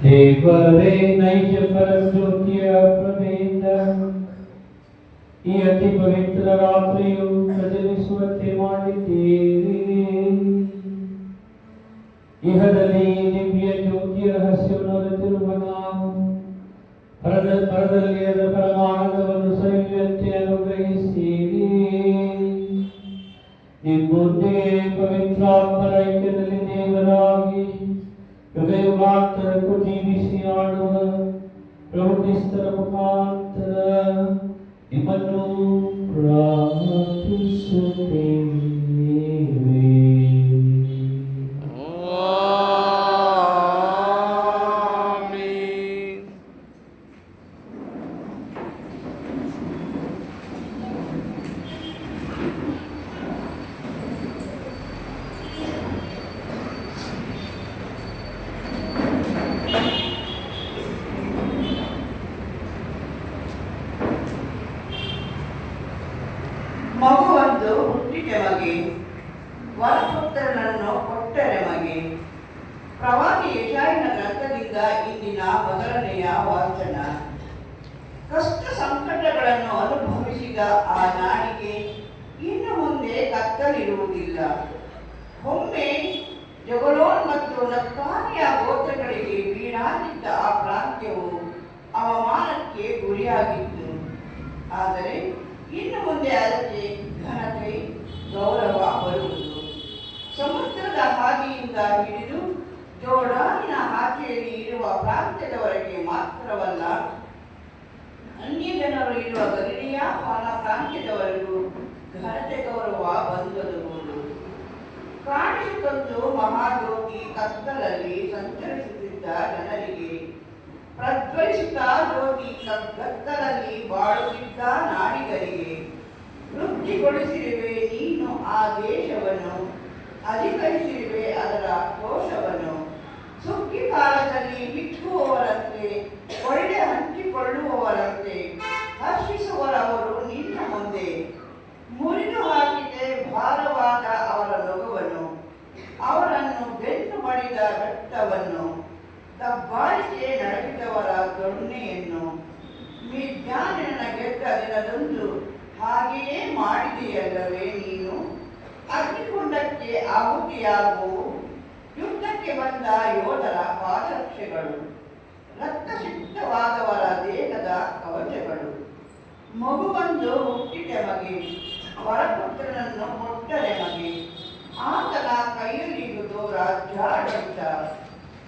ದೇವರೇ ನೈಜ ಪರಜ್ಯೋತಿಯ ಪ್ರಭೆಯಿಂದ ಈ ಅತಿ ಪವಿತ್ರ ರಾತ್ರಿಯು ಪ್ರಜ್ವಲಿಸುವಂತೆ ಮಾಡಿದ್ದೀರಿ. ಇಹದಲ್ಲಿ ದಿವ್ಯ ಜ್ಯೋತಿಯ ರಹಸ್ಯವನ್ನು ಅರಿತಿರುವ ನಾವು ಪರದಲ್ಲಿ ಅದರ ಪರಮಾನಂದವನ್ನು ಸವಿಯುವಂತೆ ಅನುಗ್ರಹಿಸಿರಿ. ನಿಮ್ಮೊಂದೇ ಪವಿತ್ರಾತ್ಮರ ಐಕ್ಯದಲ್ಲಿ ದೇವರಾಗಿ ಯುಗಯುಗಾಂತರಕ್ಕೂ ಜೀವಿಸಿ ಆಡುವ ಪ್ರಭು ಕ್ರಿಸ್ತರ ಮುಖಾಂತರ ನಿಮ್ಮನ್ನು ಪ್ರಾರ್ಥಿಸುತ್ತೇವೆ. ಮಗುವೊಂದು ಹುಟ್ಟಿದೆ ಮಗೆ, ವರಪುತ್ರನನ್ನು ಕೊಟ್ಟರೆ ಮಗೆ. ಪ್ರವಾದಿ ಯೆಶಾಯನ ಗ್ರಂಥದಿಂದ ಇಂದಿನ ಮೊದಲನೆಯ ವಾಚನ. ಕಷ್ಟ ಸಂಕಟಗಳನ್ನು ಅನುಭವಿಸಿದ ಆ ನಾಡಿಗೆ ಇನ್ನು ಮುಂದೆ ಕತ್ತಲಿರುವುದಿಲ್ಲ. ಒಮ್ಮೆ ಜಬುಲೂನ್ ಮತ್ತು ನಫ್ತಾಲಿಯ ಗೋತ್ರಗಳಿಗೆ ಬೀಡಾಗಿದ್ದ ಆ ಪ್ರಾಂತ್ಯವು ಅವಮಾನಕ್ಕೆ ಗುರಿಯಾಗಿತ್ತು. ಆದರೆ ಇನ್ನು ಮುಂದೆ ಅದಕ್ಕೆ ಘನತೆ, ಗೌರವ ಬರುವುದು. ಸಮುದ್ರದ ಹಾದಿಯಿಂದ ಹಿಡಿದು ಜೋರ್ಡಾನಿನ ಆಚೆಯಲ್ಲಿ ಇರುವ ಪ್ರಾಂತ್ಯದವರೆಗೆ ಮಾತ್ರವಲ್ಲ, ಅನ್ಯ ಜನರು ಇರುವ ಗಲಿಲೆಯ ಪ್ರಾಂತ್ಯದವರೆಗೂ ಘನತೆ, ಗೌರವ ಬಂದೊದಗುವುದು. ಕಾಣಿಸಿಕೊಂಡು ಮಹಾಜ್ಯೋತಿ ಕತ್ತಲಲ್ಲಿ ಸಂಚರಿಸುತ್ತಿದ್ದ ಜನರಿಗೆ, ಪ್ರಜ್ವಲಿಸುತ್ತಾ ಜ್ಯೋತಿ ಕತ್ತಲಲ್ಲಿ ಬಾಳುತ್ತಿದ್ದ ನಾಡಿಗರಿಗೆ, ವೃದ್ಧಿಗೊಳಿಸಿರುವೆ ನೀನು ಆ ದೇಶವನ್ನು, ಅಧಿಕರಿಸಿರುವೆ ಅದರ ಕೋಶವನ್ನು. ಸುಗ್ಗಿ ಕಾಲದಲ್ಲಿ ಬಿಚ್ಚುವವರಂತೆ, ಒಳ್ಳೆ ಹಂಚಿಕೊಳ್ಳುವವರಂತೆ ಹರ್ಷಿಸುವರವರು ನಿನ್ನ ಮುಂದೆ. ಮುರಿದು ಹಾಕಿದೆ ಭಾರವಾದ ಅವರ ನೊಗವನ್ನು, ಅವರನ್ನು ಬೆನ್ನು ಬಡಿದ ಬೆಟ್ಟವನ್ನು, ದಬ್ಬಾಳಿಕೆ ನಡೆಸಿದವರ ದೊಣ್ಣೆಯನ್ನು. ಮಿದ್ಯಾನನ ಗೆದ್ದ ದಿನದಂದು ಹಾಗೆಯೇ ಮಾಡಿದೆಯಲ್ಲವೇ ನೀನು. ಅಗ್ನಿಕುಂಡಕ್ಕೆ ಆಹುತಿಯಾಗುವು ಯುದ್ಧಕ್ಕೆ ಬಂದ ಯೋಧರ ಪಾದರಕ್ಷೆಗಳು, ರಕ್ತಸಿಕ್ತವಾದವರ ದೇಹದ ಕವಚಗಳು. ಮಗುವೊಂದು ಹುಟ್ಟಿದೆ ಮಗೆ, ವರಪುತ್ರನನ್ನು ಕೊಟ್ಟರೆ ಮಗೆ. ಆತನ ಕೈಯಲ್ಲಿರುವುದು ರಾಜ್ಯಾಡಳಿತ.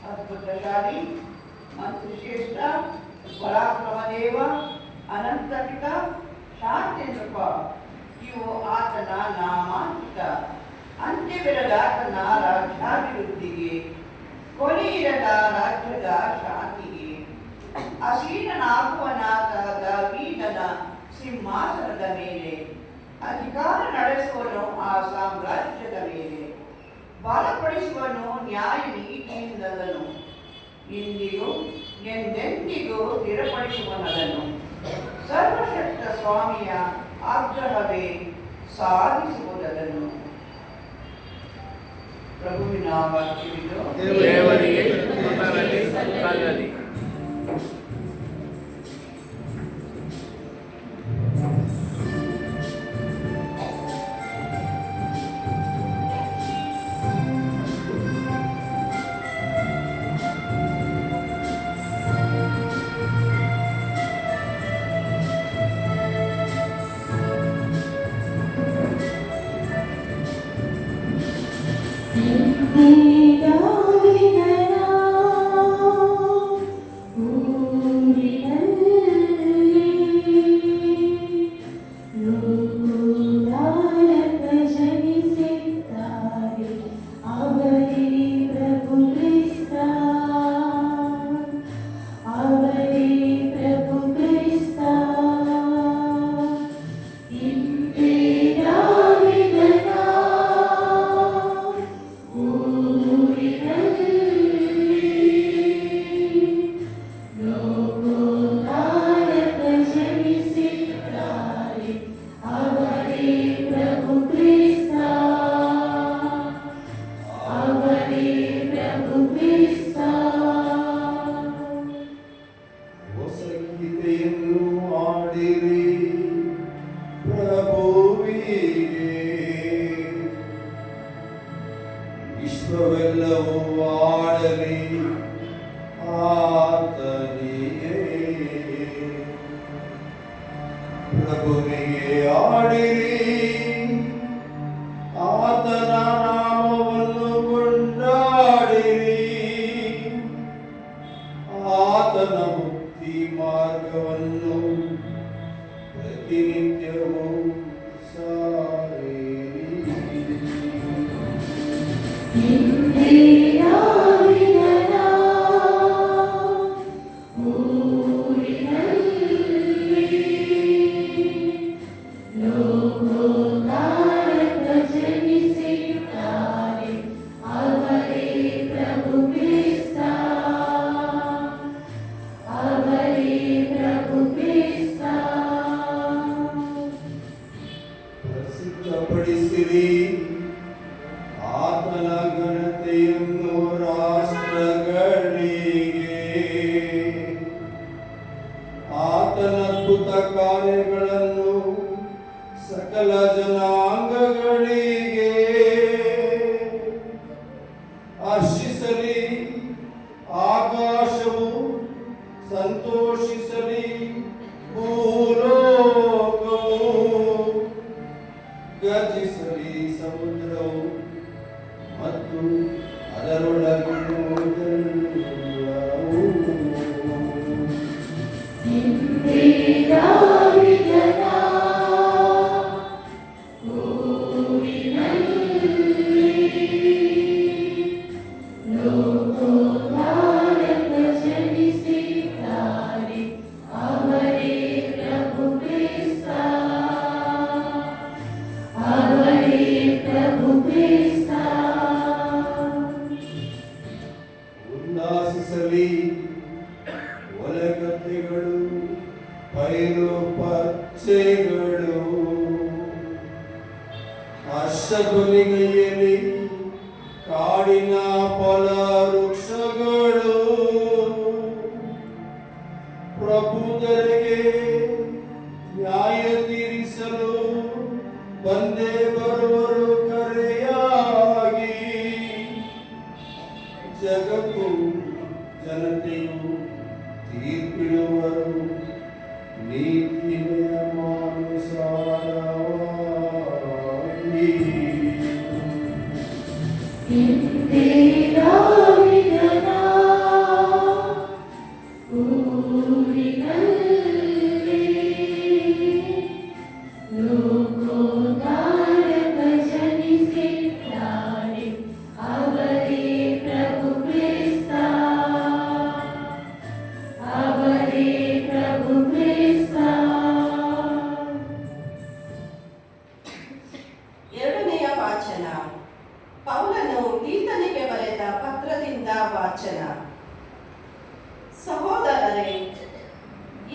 ಅದ್ಭುತಶಾಲಿ, ಮಂತ್ರಿಶ್ರೇಷ್ಠ, ಪರಾಕ್ರಮದೇವ, ಅನಂತಪಿತ, ಶಾಂತಿ ನೃಪ ಇವು ಆತನ ನಾಮಾಂಕಿತ. ಅಂತ್ಯವಿರದ ಆತನ ರಾಜ್ಯಾಭಿವೃದ್ಧಿಗೆ, ಕೊನೆಯಿರದ ರಾಜ್ಯದ ಶಾಂತಿಗೆ. ಅಸೀನನಾಗುವನಾತ ದಾವೀದನ ಸಿಂಹಾಸನದ ಮೇಲೆ, ಅಧಿಕಾರ ನಡೆಸುವನು ಆ ಸಾಮ್ರಾಜ್ಯದ ಮೇಲೆ. ಬಲಪಡಿಸುವನು ನ್ಯಾಯ ನೀತಿಯಿಂದಲನು, ಇಂದಿಗೂ ಎಂದೆಂದಿಗೂ ಸ್ಥಿರಪಡಿಸುವನದನ್ನು. ಸರ್ವಶಕ್ತ ಸ್ವಾಮಿಯ ಆಗ್ರಹವೇ ಸಾಧಿಸುವುದನ್ನು. ಪ್ರಭುವಿನ ವಾಕ್ಯವಿದು. ದೇವರಿಗೆ ಸ್ತುತಿಸಲಿ. Davidana ಮಾಡಿರಿ ಪ್ರಭುವಿಗೆ. ವಿಶ್ವವೆಲ್ಲವೂ ಆಡಲಿ ಆತನಿಗೆ. ಪ್ರಭುವಿಗೆ ಆಡಿರಿ, ಆತನ ನಾಮವನ್ನು ಕೊಂಡಾಡಿರಿ. ಆತನ ಮುಕ್ತಿ ಮಾರ್ಗವನ್ನು ಪ್ರತಿನಿತ್ಯವೂ ಸಾರಿರಿ. ಪ್ರಸಿದ್ಧಪಡಿಸಿರಿ ಆತನ ಘನತೆಯನ್ನು ರಾಷ್ಟ್ರಗಳಿಗೆ. ಆತನ ಅದ್ಭುತ ಕಾರ್ಯಗಳನ್ನು ಸಕಲ ಜನಾಂಗಗಳಿಗೆ. ಹರ್ಷಿಸಲಿ ಆಕಾಶವು, ಸಂತೋಷಿಸಲಿ ಭೂಲೋಕವು, ಗರ್ಜಿಸಲಿ ಸಮುದ್ರವು ಮತ್ತು ಅದರೊಳಗಿರುವುದೆಲ್ಲವೂ. ಉಲ್ಲಾಸಿಸಲಿ ಹೊಲಗದ್ದೆಗಳು, ಪೈರು ಪಚ್ಚೆಗಳು. ಹರ್ಷಧ್ವನಿಗೆಯಲಿ ಕಾಡಿನ ಫಲ ವೃಕ್ಷಗಳು. ಪ್ರಬುದ್ಧರಿಗೆ ನ್ಯಾಯ ತೀರಿಸಲು ಬಂದೇ ಬರುವರು ಕರೆಯಾಗಿ. ಜಗತ್ತು ಜನತೆಯು ತೀರ್ಪಿಡುವರು ನೀತಿ ನಿಯಮಾನುಸಾರವಾಗಿ. ಎರಡನೆಯ ವಾಚನ. ಪೌಲನು ತೀತನಿಗೆ ಬರೆದ ಪತ್ರದಿಂದ ವಾಚನ. ಸಹೋದರರೇ,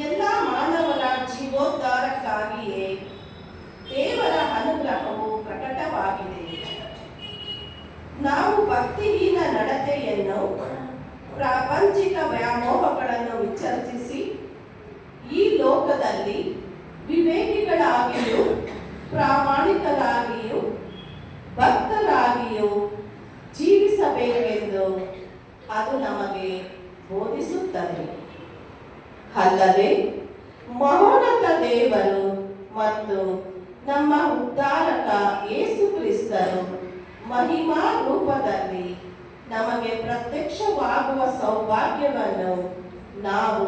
ಎಲ್ಲ ಮಾನವರ ಜೀವೋದ್ಧಾರಕ್ಕಾಗಿಯೇ ದೇವರ ಅನುಗ್ರಹವು ಪ್ರಕಟವಾಗಿದೆ. ನಾವು ಭಕ್ತಿಹೀನ ನಡತೆಯನ್ನು, ಪ್ರಾಪಂಚಿಕ ವ್ಯಾಮೋಹಗಳನ್ನು ವಿಸರ್ಜಿಸಿ ಈ ಲೋಕದಲ್ಲಿ ವಿವೇಕಿಗಳಾಗಿಯೂ ಪ್ರಾಮಾಣಿಕರಾಗಿಯೂ ಭಕ್ತರಾಗಿಯೂ ಜೀವಿಸಬೇಕೆಂದು ಅದು ನಮಗೆ ಬೋಧಿಸುತ್ತದೆ. ಅಲ್ಲದೆ ಮಹೋನ್ನತ ದೇವರು ಮತ್ತು ನಮ್ಮ ಉದ್ಧಾರಕ ಯೇಸು ಕ್ರಿಸ್ತರು ಮಹಿಮಾ ರೂಪದಲ್ಲಿ ನಮಗೆ ಪ್ರತ್ಯಕ್ಷವಾಗುವ ಸೌಭಾಗ್ಯವನ್ನು ನಾವು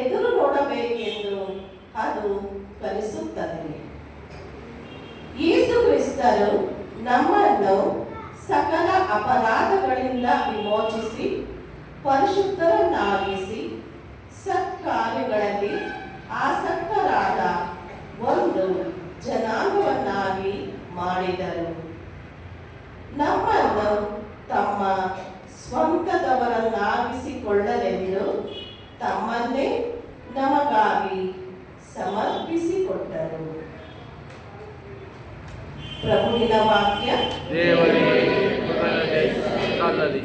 ಎದುರು ನೋಡಬೇಕೆಂದು ಅದು ಕಲಿಸುತ್ತದೆ. ಯೇಸು ಕ್ರಿಸ್ತರು ನಮ್ಮನ್ನು ಸಕಲ ಅಪರಾಧಗಳಿಂದ ವಿಮೋಚಿಸಿ ಪರಿಶುದ್ಧರನ್ನಾಗಿಸಿ ಸತ್ಕಾರ್ಯಗಳಲ್ಲಿ ಆಸಕ್ತರಾದ ಒಂದು ಜನಾಂಗವನ್ನಾಗಿ ಮಾಡಿದರು. ನಮ್ಮನ್ನು ತಮ್ಮ ಸ್ವಂತದವರನ್ನಾಗಿಸಿಕೊಳ್ಳಲೆಂದು ತಮ್ಮನ್ನೇ ನಮಗಾಗಿ ಸಮರ್ಪಿಸಿಕೊಟ್ಟರು. ಪ್ರಭುವಿನ ವಾಕ್ಯ. ದೇವರಿಗೆ ಕೃತಜ್ಞತೆ ಸಲ್ಲಲಿ.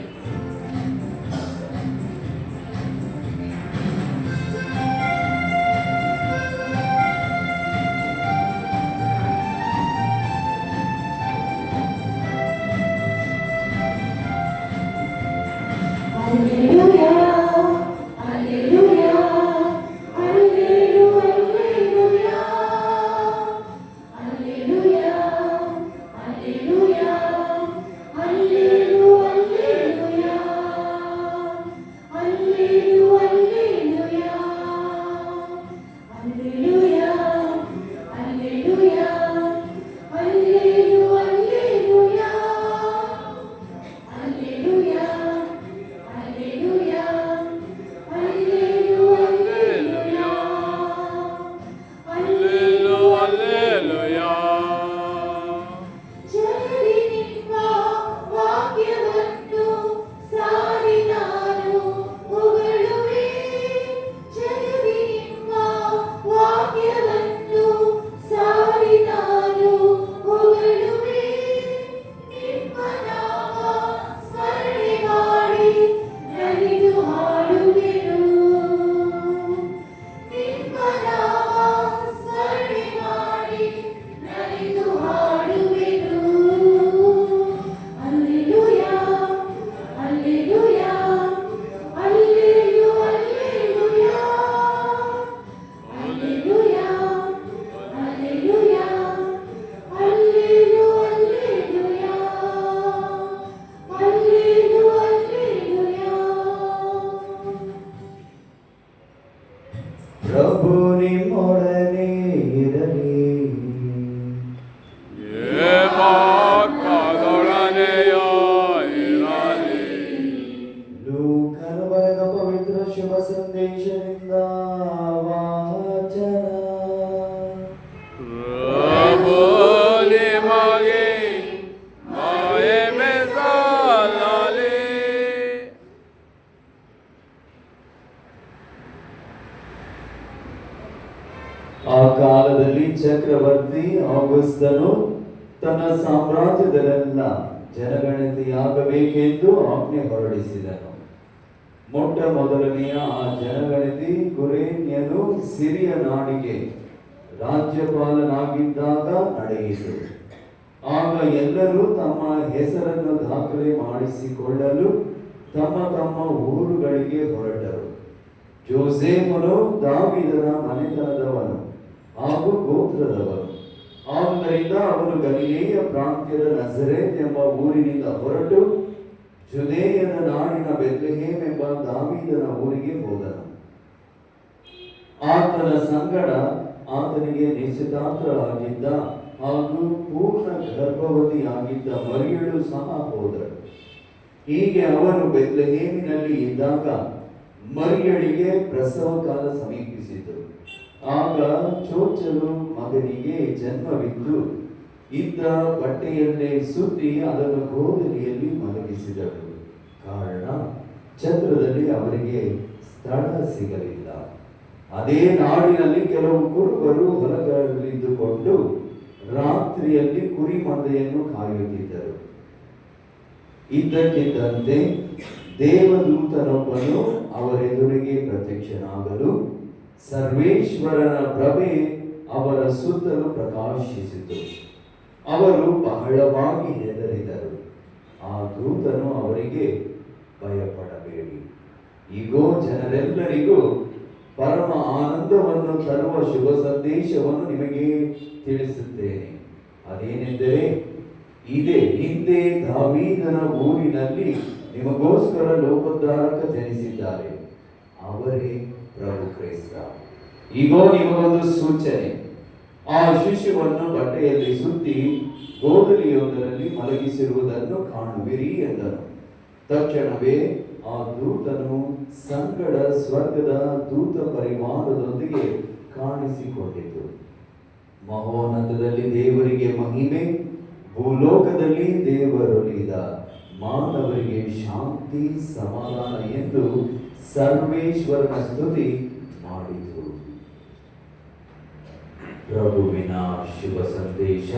ಪ್ರಭು ನಿಮ್ಮೊಡನೆ ಇರಲಿ. ಲೂಕನು ಬರೆದ ಪವಿತ್ರ ಶುಭ ಸಂದೇಶದಿಂದ ವಾಚನ. ಪ್ರಭು ನಿಮಗೆ ಮಹಿಮೆ ಸಲ್ಲಲಿ. ಆ ಕಾಲದಲ್ಲಿ ಚಕ್ರವರ್ತಿ ಆಗಸ್ತನು ತನ್ನ ಸಾಮ್ರಾಜ್ಯದಲ್ಲೆಲ್ಲ ಜನಗಣತಿಯಾಗಬೇಕೆಂದು ಆಜ್ಞೆ ಹೊರಡಿಸಿದನು. ಮೊಟ್ಟ ಮೊದಲನೆಯ ಆ ಜನಗಣತಿ ಕುರೇನ್ಯನು ಸಿರಿಯ ನಾಡಿಗೆ ರಾಜ್ಯಪಾಲನಾಗಿದ್ದಾಗ ನಡೆಯಿತು. ಆಗ ಎಲ್ಲರೂ ತಮ್ಮ ಹೆಸರನ್ನು ದಾಖಲೆ ಮಾಡಿಸಿಕೊಳ್ಳಲು ತಮ್ಮ ತಮ್ಮ ಊರುಗಳಿಗೆ ಹೊರಟರು. ಜೋಸೇಫನು ದಾವೀದನ ಮನೆತನದವನು ಹಾಗೂ ಗೋತ್ರದವನು. ಆದ್ದರಿಂದ ಅವನು ಗಲಿಲೇಯ ಪ್ರಾಂತ್ಯದ ನಜರೇತ್ ಎಂಬ ಊರಿನಿಂದ ಹೊರಟು ಜುದೇಯದ ನಾಡಿನ ಬೆತ್ಲೆಹೇಮ್ ಎಂಬ ದಾವೀದನ ಊರಿಗೆ ಹೋದನು. ಆತನ ಸಂಗಡ ಆತನಿಗೆ ನಿಶ್ಚಿತಾರ್ಥಳಾಗಿದ್ದ ಹಾಗೂ ಪೂರ್ಣ ಗರ್ಭವತಿಯಾಗಿದ್ದ ಮರಿಯಳು ಸಹ ಹೋದಳು. ಹೀಗೆ ಅವನು ಬೆತ್ಲೆಹೇಮಿನಲ್ಲಿ ಇದ್ದಾಗ ಮರಿಯಳಿಗೆ ಪ್ರಸವ ಕಾಲ ಸಮೀಪಿಸಿತು. ಆಗ ಚೋಚಲು ಮಗನಿಗೆ ಜನ್ಮವಿದ್ದು ಇದ್ದ ಬಟ್ಟೆಯನ್ನೇ ಸುತ್ತಿ ಅದನ್ನು ಗೋದಲಿಯಲ್ಲಿ ಮಲಗಿಸಿದಳು. ಕಾರಣ ಛತ್ರದಲ್ಲಿ ಅವರಿಗೆ ಸ್ಥಳ ಸಿಗಲಿಲ್ಲ. ಅದೇ ನಾಡಿನಲ್ಲಿ ಕೆಲವು ಕುರುಬರು ಹೊಲಗಳಲ್ಲಿದ್ದುಕೊಂಡು ರಾತ್ರಿಯಲ್ಲಿ ಕುರಿ ಮಂದೆಯನ್ನು ಕಾಯುತ್ತಿದ್ದರು. ಇದ್ದಕ್ಕಿದ್ದಂತೆ ದೇವದೂತನೊಬ್ಬನು ಅವರೆದುರಿಗೆ ಪ್ರತ್ಯಕ್ಷನಾಗಲು ಸರ್ವೇಶ್ವರನ ಪ್ರಭೆ ಅವರ ಸುತ್ತಲೂ ಪ್ರಕಾಶಿಸಿತು. ಅವರು ಬಹಳವಾಗಿ ಹೆದರಿದರು. ಆ ದೂತನು ಅವರಿಗೆ, ಭಯಪಡಬೇಡಿ, ಈಗೋ ಜನರೆಲ್ಲರಿಗೂ ಪರಮ ಆನಂದವನ್ನು ತರುವ ಶುಭ ಸಂದೇಶವನ್ನು ನಿಮಗೆ ತಿಳಿಸುತ್ತೇನೆ. ಅದೇನೆಂದರೆ, ಇದೇ ಹಿಂದೆ ದಾವೀದನ ಊರಿನಲ್ಲಿ ನಿಮಗೋಸ್ಕರ ಲೋಕೋದ್ಧಾರಕ ಜನಿಸಿದ್ದಾರೆ. ಅವರೇ ಪ್ರಭು ಕ್ರಿಸ್ತ. ಈಗೋ ನಿಮಗೊಂದು ಸೂಚನೆ, ಆ ಶಿಶುವನ್ನು ಬಟ್ಟೆಯಲ್ಲಿ ಸುತ್ತಿ ಗೋದಲಿಯೊಂದರಲ್ಲಿ ಮಲಗಿಸಿರುವುದನ್ನು ಕಾಣುವಿರಿ ಎಂದನು. ತಕ್ಷಣವೇ ಆ ದೂತನು ಸಂಗಡ ಸ್ವರ್ಗದ ದೂತ ಪರಿವಾರದೊಂದಿಗೆ ಕಾಣಿಸಿಕೊಂಡಿತು. ಮಹೋನ್ನತದಲ್ಲಿ ದೇವರಿಗೆ ಮಹಿಮೆ, ಭೂಲೋಕದಲ್ಲಿ ದೇವರೊಲಿದ ಮಾನವರಿಗೆ ಶಾಂತಿ ಸಮಾಧಾನ ಎಂದು ಸರ್ವೇಶ್ವರನ ಸ್ತುತಿ ಮಾಡಿತು. ಪ್ರಭುವಿನ ಶುಭ ಸಂದೇಶ.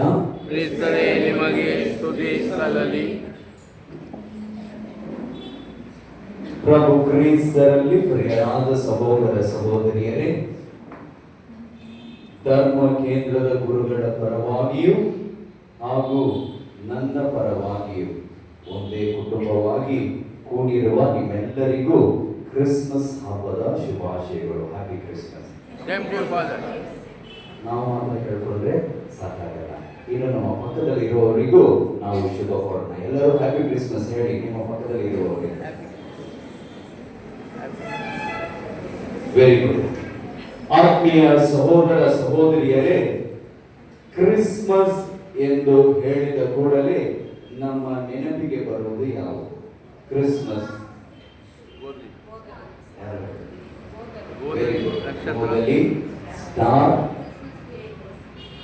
ಕ್ರಿಸ್ತನೇ ನಿಮಗೆ ಸ್ತುತಿ ಸಲ್ಲಲಿ. ಪ್ರಭು ಕ್ರಿಸ್ತರಲ್ಲಿ ಪ್ರಿಯರಾದ ಸಹೋದರ ಸಹೋದರಿಯರೇ, ಧರ್ಮ ಕೇಂದ್ರದ ಗುರುಗಳ ಪರವಾಗಿಯೂ ಹಾಗೂ ನನ್ನ ಪರವಾಗಿಯೂ ಒಂದೇ ಕುಟುಂಬವಾಗಿ ಕೂಡಿರುವ ನಿಮ್ಮೆಲ್ಲರಿಗೂ ಕ್ರಿಸ್ಮಸ್ ಹಬ್ಬದ ಶುಭಾಶಯಗಳು. Happy Christmas. ನಾವು ಮಾತ್ರ ಕೇಳ್ಕೊಂಡ್ರೆ ಸಾಕಾಗಲ್ಲ, ಇನ್ನು ನಮ್ಮ ಪಕ್ಕದಲ್ಲಿ ಇರುವವರಿಗೂ ನಾವು ಶುಭ ಕೋರೋಣ. ಎಲ್ಲರೂ ಹ್ಯಾಪಿ ಕ್ರಿಸ್ಮಸ್ ಹೇಳಿ ನಿಮ್ಮ ಪಕ್ಕದಲ್ಲಿ ಇರುವವರಿಗೆ. Very good. ಆತ್ಮೀಯ ಸಹೋದರ ಸಹೋದರಿಯರೇ, ಕ್ರಿಸ್ಮಸ್ ಎಂದು ಹೇಳಿದ ಕೂಡಲೇ ನಮ್ಮ ನೆನಪಿಗೆ ಬರುವುದು ಯಾವುದು? ಕ್ರಿಸ್ಮಸ್. Very good. ಮೊದಲಲ್ಲಿ star,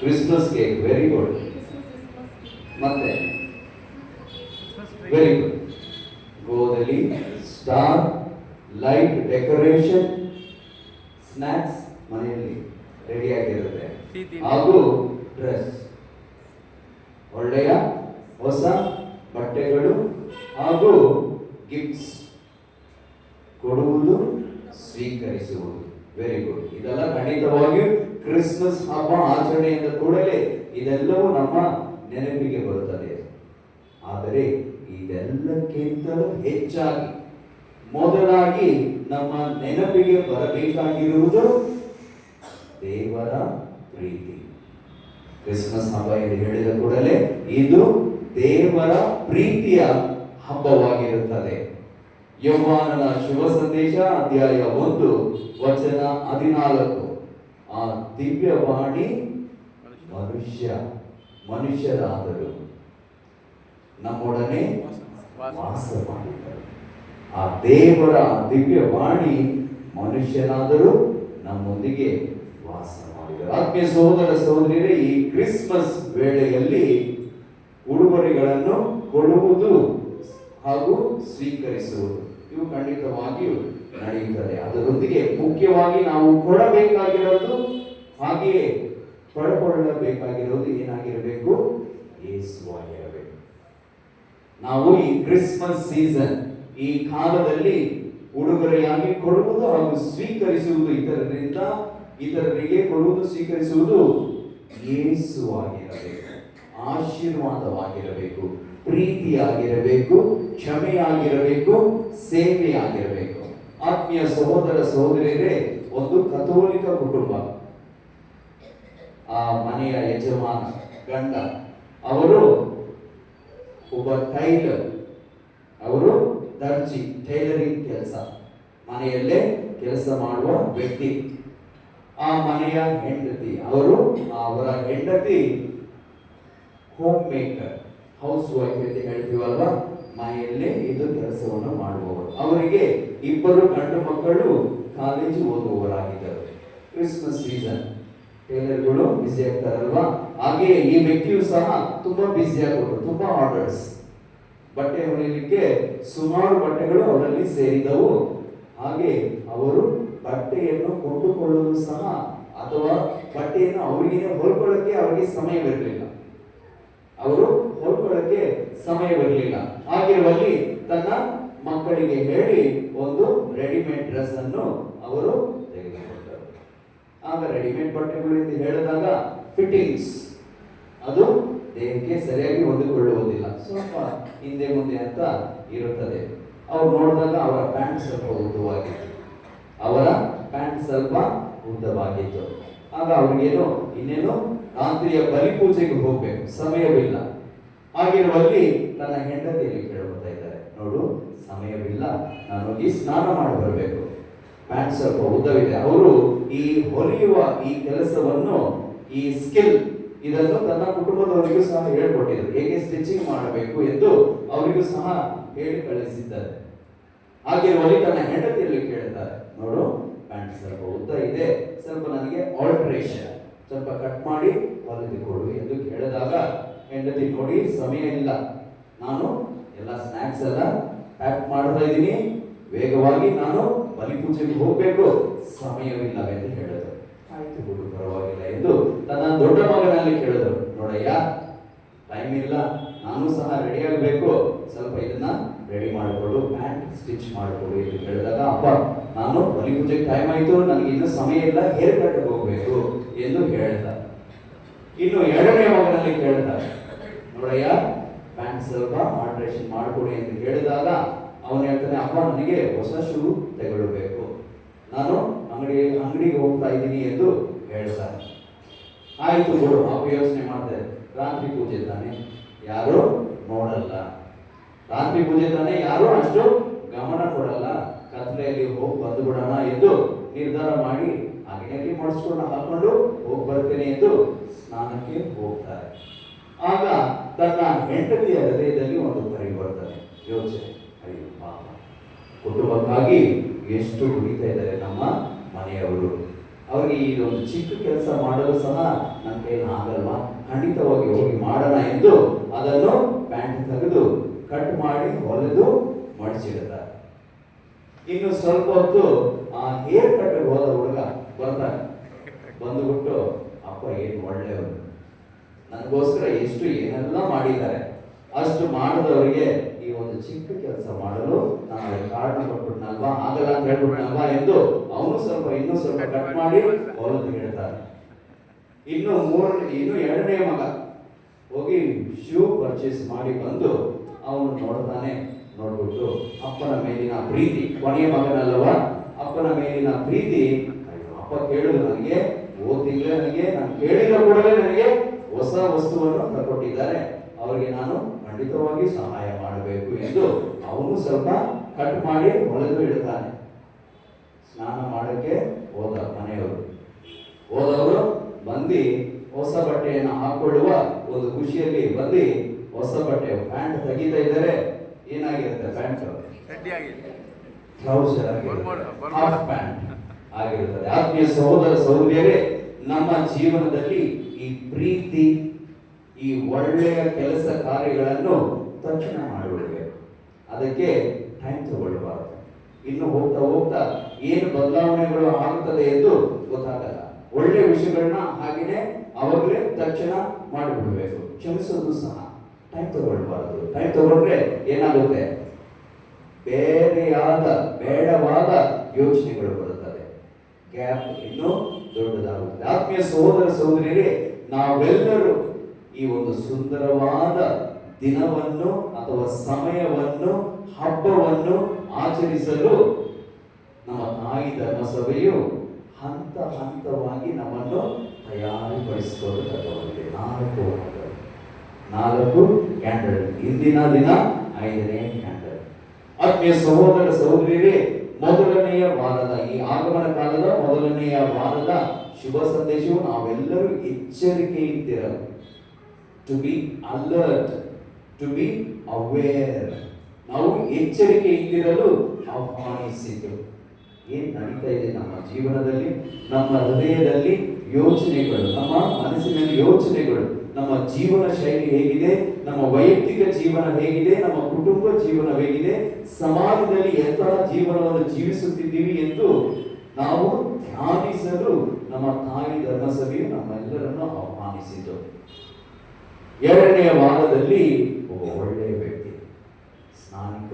Christmas cake, very good. ಮತ್ತೆ ವೆರಿ ಗುಡ್. ಗೋದಲ್ಲಿ ಸ್ಟಾರ್, ಲೈಟ್ ಡೆಕೋರೇಷನ್, ಸ್ನಾಕ್ಸ್ ಮನೆಯಲ್ಲಿ ರೆಡಿ ಆಗಿರುತ್ತೆ, ಹಾಗೂ ಡ್ರೆಸ್, ಒಳ್ಳೆಯ ಹೊಸ ಬಟ್ಟೆಗಳು ಹಾಗೂ ಗಿಫ್ಟ್ಸ್ ಕೊಡುವುದು, ಸ್ವೀಕರಿಸುವುದು. Very good. ಇದೆಲ್ಲ ಖಂಡಿತವಾಗಿಯೂ ಕ್ರಿಸ್ಮಸ್ ಹಬ್ಬ ಆಚರಣೆಯಿಂದ ಕೂಡಲೇ ಇದೆಲ್ಲವೂ ನಮ್ಮ ನೆನಪಿಗೆ ಬರುತ್ತದೆ. ಆದರೆ ಇದೆಲ್ಲಕ್ಕಿಂತಲೂ ಹೆಚ್ಚಾಗಿ ಮೊದಲಾಗಿ ನಮ್ಮ ನೆನಪಿಗೆ ಬರಬೇಕಾಗಿರುವುದು ದೇವರ ಪ್ರೀತಿ. ಕ್ರಿಸ್ಮಸ್ ಹಬ್ಬ ಎಂದು ಹೇಳಿದ ಕೂಡಲೇ ಇದು ದೇವರ ಪ್ರೀತಿಯ ಹಬ್ಬವಾಗಿರುತ್ತದೆ. ಯೋಹಾನನ ಶುಭ ಸಂದೇಶ ಅಧ್ಯಾಯ 1 ವಚನ 14. ಆ ದಿವ್ಯವಾಣಿ ಮನುಷ್ಯರಾದರು, ನಮ್ಮೊಡನೆ ವಾಸ ಮಾಡಿದರು. ಆ ದೇವರ ದಿವ್ಯವಾಣಿ ಮನುಷ್ಯನಾದರೂ ನಮ್ಮೊಂದಿಗೆ ವಾಸ ಮಾಡಿದರು. ಆತ್ಮೀಯ ಸಹೋದರ ಸಹೋದರಿಯರೇ, ಈ ಕ್ರಿಸ್ಮಸ್ ವೇಳೆಯಲ್ಲಿ ಉಡುಗೊರೆಗಳನ್ನು ಕೊಡುವುದು ಹಾಗೂ ಸ್ವೀಕರಿಸುವುದು ಇವು ಖಂಡಿತವಾಗಿಯೂ ನಡೆಯುತ್ತದೆ. ಅದರೊಂದಿಗೆ ಮುಖ್ಯವಾಗಿ ನಾವು ಕೊಡಬೇಕಾಗಿರೋದು ಹಾಗೆಯೇ ಪಡ್ಕೊಳ್ಳಬೇಕಾಗಿರೋದು ಏನಾಗಿರಬೇಕು? ಯೇಸುವಾಗಿರಬೇಕು. ನಾವು ಈ ಕ್ರಿಸ್ಮಸ್ ಸೀಸನ್, ಈ ಕಾಲದಲ್ಲಿ ಉಡುಗೊರೆಯಾಗಿ ಕೊಡುವುದು ಹಾಗೂ ಸ್ವೀಕರಿಸುವುದು, ಇತರರಿಗೆ ಕೊಡುವುದು ಸ್ವೀಕರಿಸುವುದು ಯೇಸುವಾಗಿರಬೇಕು, ಆಶೀರ್ವಾದವಾಗಿರಬೇಕು, ಪ್ರೀತಿಯಾಗಿರಬೇಕು, ಕ್ಷಮೆಯಾಗಿರಬೇಕು, ಸೇವೆಯಾಗಿರಬೇಕು. ಆತ್ಮೀಯ ಸಹೋದರ ಸಹೋದರಿಯರೇ, ಒಂದು ಕಥೋಲಿಕ ಕುಟುಂಬ, ಆ ಮನೆಯ ಯಜಮಾನ ಗಂಡ ಅವರು ಒಬ್ಬ ಟೈಲರ್, ಅವರು ದರ್ಜಿ, ಟೈಲರಿಂಗ್ ಕೆಲಸ ಮನೆಯಲ್ಲೇ ಕೆಲಸ ಮಾಡುವ ವ್ಯಕ್ತಿ. ಆ ಮನೆಯ ಹೆಂಡತಿ, ಅವರ ಹೆಂಡತಿ ಹೋಮ್ ಮೇಕರ್, ಹೌಸ್ ವೈಫ್ ಅಂತ ಹೇಳ್ತೀವಲ್ವಾ, ಮನೆಯಲ್ಲೇ ಇದು ಕೆಲಸವನ್ನು ಮಾಡುವವರು. ಅವರಿಗೆ 2 ಗಂಡು ಮಕ್ಕಳು ಕಾಲೇಜು ಓದುವವರಾಗಿದ್ದರು. ಕ್ರಿಸ್ಮಸ್ ಸೀಸನ್ ಟೈಲರ್ಗಳು ಬ್ಯುಸಿ ಆಗ್ತಾರಲ್ವಾ, ಹಾಗೆಯೇ ಈ ವ್ಯಕ್ತಿಯು ಸಹ ತುಂಬಾ ಬ್ಯುಸಿ ಆಗೋರು, ತುಂಬಾ ಆರ್ಡರ್ಸ್, ಬಟ್ಟೆ ಹೊಲಿಲಿಕ್ಕೆ ಸುಮಾರು ಬಟ್ಟೆಗಳು ಅವರಲ್ಲಿ ಸೇರಿದವು. ಹಾಗೆ ಅವರು ಬಟ್ಟೆಯನ್ನು ಕೊಂಡುಕೊಳ್ಳಲು ಸಹ ಅಥವಾ ಬಟ್ಟೆಯನ್ನು ಅವರಿಗೆ ಹೊಲ್ಕೊಳ್ಳಕ್ಕೆ ಅವರಿಗೆ ಸಮಯವಿರಲಿಲ್ಲ. ಹಾಗಿರುವಲ್ಲಿ ತನ್ನ ಮಕ್ಕಳಿಗೆ ಹೇಳಿ ಒಂದು ರೆಡಿಮೇಡ್ ಡ್ರೆಸ್ ಅನ್ನು ಅವರು ತೆಗೆದುಕೊಂಡರು. ಆಗ ರೆಡಿಮೇಡ್ ಬಟ್ಟೆಗಳು ಎಂದು ಹೇಳಿದಾಗ ಫಿಟ್ಟಿಂಗ್ಸ್ ಅದು ದೇಹಕ್ಕೆ ಸರಿಯಾಗಿ ಹೊಂದಿಕೊಳ್ಳುವುದಿಲ್ಲ, ಸ್ವಲ್ಪ ಹಿಂದೆ ಮುಂದೆ ಅಂತ ಇರುತ್ತದೆ. ಅವ್ರು ನೋಡಿದಾಗ ಅವರ ಪ್ಯಾಂಟ್ ಸ್ವಲ್ಪ ಉದ್ದವಾಗಿತ್ತು. ಆಗ ಅವ್ರಿಗೇನು ಇನ್ನೇನು ರಾತ್ರಿಯ ಬಲಿಪೂಜೆಗೆ ಹೋಗ್ಬೇಕು, ಸಮಯವಿಲ್ಲ. ಹಾಗಿರುವಲ್ಲಿ ತನ್ನ ಹೆಂಡತಿಯಲ್ಲಿ ಕೇಳ್ಕೊತಾ ಇದ್ದಾರೆ, ನೋಡು ಸಮಯವಿಲ್ಲ, ನಾನು ಹೋಗಿ ಸ್ನಾನ ಮಾಡಿ ಬರಬೇಕು, ಪ್ಯಾಂಟ್ ಸ್ವಲ್ಪ ಉದ್ದವಿದೆ. ಅವರು ಈ ಹೊಲಿಯುವ ಈ ಕೆಲಸವನ್ನು, ಈ ಸ್ಕಿಲ್ ಇದನ್ನು ತನ್ನ ಕುಟುಂಬದವರಿಗೂ ಸಹ ಹೇಳ್ಕೊಟ್ಟಿದ್ರು, ಹೇಗೆ ಸ್ಟಿಚಿಂಗ್ ಮಾಡಬೇಕು ಎಂದು ಅವರಿಗೂ ಸಹ ಹೇಳಿ ಕಳಿಸಿದ್ದಾರೆ. ಹಾಗಿರುವಲ್ಲಿ ತನ್ನ ಹೆಂಡತಿಯಲ್ಲಿ ಕೇಳ್ತಾರೆ, ನೋಡು ಪ್ಯಾಂಟ್ ಸ್ವಲ್ಪ ಉದ್ದ ಇದೆ, ಸ್ವಲ್ಪ ನನಗೆ ಆಲ್ಟ್ರೇಷನ್ ಸ್ವಲ್ಪ ಕಟ್ ಮಾಡಿ ಹೊಲಿದುಕೊಡು ಎಂದು ಕೇಳಿದಾಗ ಹೆಂಡತಿ, ನೋಡಿ ಸಮಯ ಇಲ್ಲ, ನಾನು ಎಲ್ಲ ಸ್ನಾಕ್ಸ್ ಎಲ್ಲ ಪ್ಯಾಕ್ ಮಾಡ್ತಾ ಇದ್ದೀನಿ, ವೇಗವಾಗಿ ನಾನು ಬಲಿಪೂಜೆಗೆ ಹೋಗ್ಬೇಕು, ಸಮಯವಿಲ್ಲವೆಂದು ಹೇಳಿದ್ರು. ಆಯ್ತು ಬಿಡು ಪರವಾಗಿಲ್ಲ ಎಂದು ತನ್ನ ದೊಡ್ಡ ಮಗನಲ್ಲಿ ಕೇಳಿದ್ರು, ನೋಡಯ್ಯ ಟೈಮ್ ಇಲ್ಲ, ನಾನು ಸಹ ರೆಡಿ ಆಗಬೇಕು, ಸ್ವಲ್ಪ ಇದನ್ನ ರೆಡಿ ಮಾಡಿಕೊಡು, ಪ್ಯಾಂಟ್ ಸ್ಟಿಚ್ ಮಾಡಿಕೊಡು ಎಂದು ಕೇಳಿದಾಗ, ಅಪ್ಪ ನಾನು ಬಲಿಪೂಜೆಗೆ ಟೈಮ್ ಆಯ್ತು, ನನಗೆ ಇನ್ನೂ ಸಮಯ ಇಲ್ಲ, ಹೇರ್ ಕಟ್ ಹೋಗ್ಬೇಕು ಎಂದು ಹೇಳ್ದ. ಇನ್ನು ಎರಡನೇ ಮಗನಲ್ಲಿ ಕೇಳ್ತಾರೆ, ನೋಡಯ್ಯ ಪ್ಯಾಂಟ್ ಸ್ವಲ್ಪ ಆಲ್ಟ್ರೇಷನ್ ಮಾಡಿಕೊಡಿ ಎಂದು ಹೇಳಿದಾಗ ಅವನು ಹೇಳ್ತಾನೆ, ಅಪ್ಪ ನನಗೆ ಹೊಸ ಶೂ ತಗೊಳ್ಬೇಕು, ನಾನು ಅಂಗಡಿಗೆ ಹೋಗ್ತಾ ಇದ್ದೀನಿ ಎಂದು ಹೇಳ್ತಾರೆ. ಆಯ್ತು ಬಿಡು, ಅಪ್ಪ ಯೋಚನೆ ಮಾಡ್ತಾರೆ, ರಾತ್ರಿ ಪೂಜೆ ತಾನೆ ಯಾರು ನೋಡಲ್ಲ, ರಾತ್ರಿ ಪೂಜೆ ತಾನೆ ಯಾರು ಅಷ್ಟು ಗಮನ ಕೊಡಲ್ಲ, ಕತ್ಲೆಯಲ್ಲಿ ಹೋಗಿ ಬಂದು ಬಿಡೋಣ ಎಂದು ನಿರ್ಧಾರ ಮಾಡಿ ಹಾಗೆ ಮನೆಯಲ್ಲಿ ಮಾಡಿಸ್ಕೊಂಡು ಹಾಕೊಂಡು ಹೋಗಿ ಬರ್ತೇನೆ ಎಂದು ಸ್ನಾನಕ್ಕೆ ಹೋಗ್ತಾರೆ. ಆಗ ತನ್ನ ಹೆಂಡತಿಯ ಹೃದಯದಲ್ಲಿ ಒಂದು ಪರಿವರ್ತನೆ, ಯೋಚನೆ, ಅಯ್ಯೋ ಪಾಪ, ಕುಟುಂಬಕ್ಕಾಗಿ ಎಷ್ಟು ದುಡಿತಾ ಇದ್ದಾರೆ ನಮ್ಮ ಮನೆಯವರು, ಅವರಿಗೆ ಇದೊಂದು ಚಿಕ್ಕ ಕೆಲಸ ಮಾಡಲು ಸಹ ನನ್ನ ಕೈಲಿ ಆಗಲ್ವಾ, ಖಂಡಿತವಾಗಿ ಹೋಗಿ ಮಾಡೋಣ ಎಂದು ಅದನ್ನು ಪ್ಯಾಂಟ್ ತೆಗೆದು ಕಟ್ ಮಾಡಿ ಹೊಲೆದು ಮಡಿಸಿಡ್ತಾರೆ. ಇನ್ನು ಸ್ವಲ್ಪ ಹೊತ್ತು ಆ ಹೇರ್ ಕಟ್ ಹೋದ ಹುಡುಗ ಬರ್ತಾನೆ. ಬಂದುಬಿಟ್ಟು, ಅಪ್ಪ ಏನು ಒಳ್ಳೆಯವರು, ನನಗೋಸ್ಕರ ಎಷ್ಟು ಏನೆಲ್ಲ ಮಾಡಿದ್ದಾರೆ, ಅಷ್ಟು ಮಾಡಿದವರಿಗೆ ಈ ಒಂದು ಚಿಕ್ಕ ಕೆಲಸ ಮಾಡಲು ನಾನು ಕಾರಣ ಕೊಟ್ಬಿಟ್ನಲ್ವಾ, ಆಗಲ್ಲ ಅಂತ ಹೇಳ್ಬಿಟ್ನಲ್ವಾ ಎಂದು ಅವನು ಇನ್ನೂ ಸ್ವಲ್ಪ ಕಟ್ ಮಾಡಿ ಹೊಲದು ಹೇಳ್ತಾನೆ. ಇನ್ನು ಎರಡನೇ ಮಗ ಹೋಗಿ ಶೂ ಪರ್ಚೇಸ್ ಮಾಡಿ ಬಂದು ಅವನು ನೋಡ್ತಾನೆ. ನೋಡ್ಬಿಟ್ಟು ಅಪ್ಪನ ಮೇಲಿನ ಪ್ರೀತಿ, ಕೊನೆಯ ಮಗನಲ್ಲವ, ಅಪ್ಪನ ಮೇಲಿನ ಪ್ರೀತಿ, ಅಪ್ಪ ಕೇಳಿದ್ರು ನನಗೆ ಓದ್ತಿದ್ರೆ ನನಗೆ, ನಾನು ಕೇಳಿದ ಕೂಡಲೇ ನನಗೆ ಹೊಸ ವಸ್ತುವನ್ನು ತಗೊಟ್ಟಿದ್ದಾರೆ, ಅವರಿಗೆ ನಾನು ಖಂಡಿತವಾಗಿ ಸಹಾಯ ಮಾಡಬೇಕು ಎಂದು ಅವನು ಸ್ವಲ್ಪ ಕಟ್ ಮಾಡಿ ಹೊಳೆದು ಇಡ್ತಾನೆ. ಸ್ನಾನ ಮಾಡಕ್ಕೆ ಹೋದವರು ಬಂದು ಹೊಸ ಬಟ್ಟೆಯನ್ನು ಹಾಕೊಳ್ಳುವ ಒಂದು ಖುಷಿಯಲ್ಲಿ ಬಂದು ಹೊಸ ಬಟ್ಟೆ ಪ್ಯಾಂಟ್ ತೆಗಿತಾ ಇದ್ದಾರೆ. ಏನಾಗಿರುತ್ತೆ ಪ್ಯಾಂಟ್? ಟ್ರೌಸರ್ ಹಾಫ್ ಪ್ಯಾಂಟ್ ಆಗಿರುತ್ತದೆ. ಆತ್ಮೀಯ ಸಹೋದರ ಸಹೋದರಿಯರೇ, ನಮ್ಮ ಜೀವನದಲ್ಲಿ ಈ ಪ್ರೀತಿ, ಈ ಒಳ್ಳೆಯ ಕೆಲಸ ಕಾರ್ಯಗಳನ್ನು ತಕ್ಷಣ ಮಾಡಿಬಿಡಬೇಕು. ಅದಕ್ಕೆ ಟೈಮ್ ತಗೊಳ್ಬಾರದು. ಇನ್ನು ಹೋಗ್ತಾ ಹೋಗ್ತಾ ಏನು ಬದಲಾವಣೆಗಳು ಆಗುತ್ತದೆ ಎಂದು ಗೊತ್ತಾಗಲ್ಲ. ಒಳ್ಳೆಯ ವಿಷಯಗಳನ್ನ ಹಾಗೆಯೇ ಅವಾಗಲೇ ತಕ್ಷಣ ಮಾಡಿಬಿಡಬೇಕು. ಕ್ಷಮಿಸೋದು ಸಹ ಟೈಮ್ ತಗೊಳ್ಬಾರದು. ಟೈಮ್ ತಗೊಂಡ್ರೆ ಏನಾಗುತ್ತೆ? ಬೇಡವಾದ ಯೋಚನೆಗಳು ಬರುತ್ತದೆ. ಗ್ಯಾಪ್ ಇನ್ನೂ ದೊಡ್ಡದಾಗುತ್ತದೆ. ಆತ್ಮೀಯ ಸಹೋದರ ಸಹೋದರಿಯರೇ, ನಾವೆಲ್ಲರೂ ಈ ಒಂದು ಸುಂದರವಾದ ದಿನವನ್ನು ಅಥವಾ ಸಮಯವನ್ನು, ಹಬ್ಬವನ್ನು ಆಚರಿಸಲು ನಮ್ಮ ತಾಯಿ ಧರ್ಮಸಭೆಯು ಹಂತ ಹಂತವಾಗಿ ನಮ್ಮನ್ನು ತಯಾರಿಪಡಿಸಿಕೊಳ್ಳುತ್ತದೆ. 4 ಕ್ಯಾಂಡಲ್, ಇಂದಿನ ದಿನ 5ನೇ ಕ್ಯಾಂಡಲ್. ಆತ್ಮೀಯ ಸಹೋದರ ಸಹೋದರಿಯರೇ, ಮೊದಲನೆಯ ವಾರದ, ಈ ಆಗಮನ ಕಾಲದ ಮೊದಲನೆಯ ವಾರದ ಶುಭ ಸಂದೇಶವು ನಾವೆಲ್ಲರೂ ಎಚ್ಚರಿಕೆಯಿಂದಿರಲು, to be alert, to be aware, ನಾವು ಎಚ್ಚರಿಕೆಯಿಂದಿರಲು ಆಹ್ವಾನಿಸಿತು. ಏನ್ ನಡೀತಾ ಇದೆ ನಮ್ಮ ಜೀವನದಲ್ಲಿ, ನಮ್ಮ ಹೃದಯದಲ್ಲಿ ಯೋಚನೆಗಳು, ನಮ್ಮ ಮನಸ್ಸಿನಲ್ಲಿ ಯೋಚನೆಗಳು, ನಮ್ಮ ಜೀವನ ಶೈಲಿ ಹೇಗಿದೆ, ನಮ್ಮ ವೈಯಕ್ತಿಕ ಜೀವನ ಹೇಗಿದೆ, ನಮ್ಮ ಕುಟುಂಬ ಜೀವನ ಹೇಗಿದೆ, ಸಮಾಜದಲ್ಲಿ ಎಂತಹ ಜೀವನವನ್ನು ಜೀವಿಸುತ್ತಿದ್ದೀವಿ ಎಂದು ನಾವು ಧ್ಯಾನಿಸಲು ನಮ್ಮ ತಾಯಿ ಧರ್ಮಸಭೆಯು ನಮ್ಮೆಲ್ಲರನ್ನು ಆಹ್ವಾನಿಸಿತು. 2ನೇ ವಾರದಲ್ಲಿ ಒಬ್ಬ ಒಳ್ಳೆಯ ವ್ಯಕ್ತಿ, ಸ್ನಾನಿಕ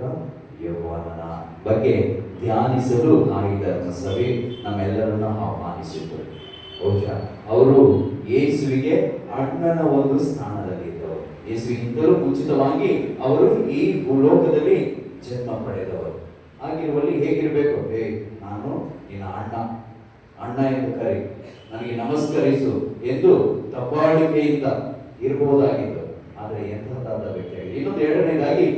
ಯೌವನನ ಬಗ್ಗೆ ಧ್ಯಾನಿಸಲು ತಾಯಿ ಧರ್ಮಸಭೆ ನಮ್ಮೆಲ್ಲರನ್ನು ಆಹ್ವಾನಿಸಿತು. ಬಹುಶಃ ಅವರು ಯೇಸುವಿಗೆ ಅಣ್ಣನ ಒಂದು ಸ್ಥಾನದಲ್ಲಿದ್ದವರು. ಯೇಸುವಿಗಿಂತಲೂ ಮುಂಚಿತವಾಗಿ ಅವರು ಈ ಭೂಲೋಕದಲ್ಲಿ ಜನ್ಮ ಪಡೆದವರು. ಹಾಗಿರುವಲ್ಲಿ ಹೇಗಿರಬೇಕು? ನಾನು ನಿನ್ನ ಅಣ್ಣ ಎಂದು ಕರೆ, ನನಗೆ ನಮಸ್ಕರಿಸು ಎಂದು ತಬ್ಬಾಳಿಕೆಯಿಂದ ಇರಬಹುದಾಗಿತ್ತು. ಆದರೆ ಎಂಥದಾದ ವ್ಯಕ್ತಿಯಾಗಿದೆ. ಇನ್ನೊಂದು 2ನೇದಾಗಿ,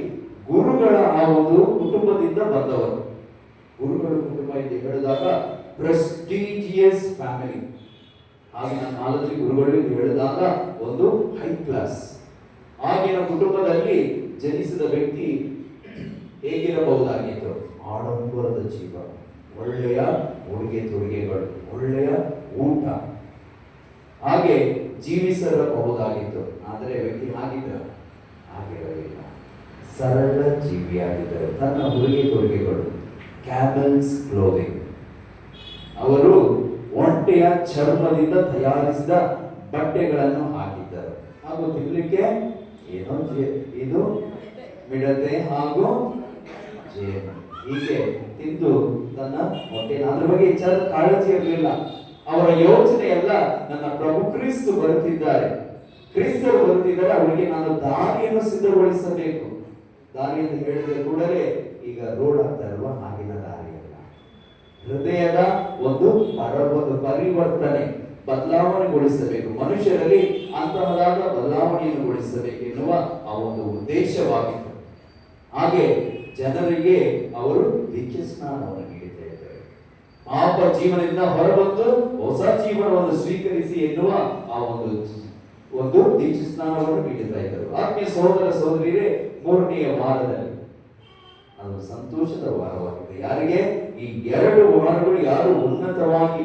ಗುರುಗಳ ಆ ಒಂದು ಕುಟುಂಬದಿಂದ ಬಂದವರು. ಗುರುಗಳ ಕುಟುಂಬ ಎಂದು ಹೇಳಿದಾಗ ಪ್ರೆಸ್ಟೀಜಿಯಸ್ ಫ್ಯಾಮಿಲಿ. ಆಗಿನ ಕಾಲದಲ್ಲಿ ಗುರುಗಳು ಎಂದು ಹೇಳಿದಾಗ ಒಂದು ಹೈ ಕ್ಲಾಸ್. ಆಗಿನ ಕುಟುಂಬದಲ್ಲಿ ಜನಿಸಿದ ವ್ಯಕ್ತಿ ಹೇಗಿರಬಹುದಾಗಿತ್ತು? ಆಡಂಬರದ ಜೀವನ, ಒಳ್ಳೆಯ ಉಡುಗೆ ತೊಡುಗೆಗಳು, ಒಳ್ಳೆಯ ಊಟ, ಹಾಗೆ ಜೀವಿಸಬಹುದಾಗಿತ್ತು. ಆದರೆ ವ್ಯಕ್ತಿ ಆಗಿರಲಿಲ್ಲ. ಸರಳ ಜೀವಿಯಾಗಿದ್ದರು. ತನ್ನ ಉಡುಗೆ ತೊಡುಗೆಗಳು ಕ್ಯಾಮಲ್ಸ್ ಕ್ಲೋದಿಂಗ್, ಅವರು ಒಂಟೆಯ ಚರ್ಮದಿಂದ ತಯಾರಿಸಿದ ಬಟ್ಟೆಗಳನ್ನು ಹಾಕಿದ್ದರು. ಹಾಗೂ ತಿನ್ನಲಿಕ್ಕೆ ಏನೋ ಇದು ಮಿಡತೆ ಹಾಗೂ ಜೇನು ಹೀಗೆ ತಿಂದು ತನ್ನ ಹೊಟ್ಟೆ, ಅದ್ರ ಬಗ್ಗೆ ಹೆಚ್ಚಾದ ಕಾಳಜಿ ಇರಲಿಲ್ಲ. ಅವರ ಯೋಚನೆ ಎಲ್ಲ ನನ್ನ ಪ್ರಭು ಕ್ರಿಸ್ತು ಬರುತ್ತಿದ್ದಾರೆ, ಕ್ರಿಸ್ತರು ಬರುತ್ತಿದ್ದಾರೆ, ಅವರಿಗೆ ನಾನು ದಾರಿಯನ್ನು ಸಿದ್ಧಗೊಳಿಸಬೇಕು. ದಾರಿ ಎಂದು ಹೇಳಿದ ಕೂಡಲೇ ಈಗ ರೋಡ್ ಆಗ್ತಾ ಇಲ್ವಾ? ಆಗಿನ ದಾರಿಯಲ್ಲ. ಹೃದಯದ ಒಂದು ಪರಿವರ್ತನೆ, ಬದಲಾವಣೆಗೊಳಿಸಬೇಕು, ಮನುಷ್ಯರಲ್ಲಿ ಅಂತಹದಾದ ಬದಲಾವಣೆಯನ್ನು ಗೊಳಿಸಬೇಕು ಎನ್ನುವ ಆ ಒಂದು ಉದ್ದೇಶವಾಗಿತ್ತು. ಹಾಗೆ ಜನರಿಗೆ ಅವರು ದೀಕ್ಷಾ ಸ್ನಾನವನ್ನು ನೀಡುತ್ತಾ ಇದ್ದಾರೆ. ಆಪ ಜೀವನದಿಂದ ಹೊರಬಂದು ಹೊಸ ಜೀವನವನ್ನು ಸ್ವೀಕರಿಸಿ ಎನ್ನುವ ಆ ಒಂದು ದೀಕ್ಷಾ ಸ್ನಾನವನ್ನು ನೀಡುತ್ತಾ ಇದ್ದರು. ಆತ್ಮೀಯ ಸಹೋದರ ಸಹೋದರಿಯರೇ, 3ನೆಯ ವಾರದಲ್ಲಿ ಅದು ಸಂತೋಷದ ವಾರವಾಗಿದೆ. ಯಾರಿಗೆ ಈ 2 ವಾರಗಳು ಯಾರು ಉನ್ನತವಾಗಿ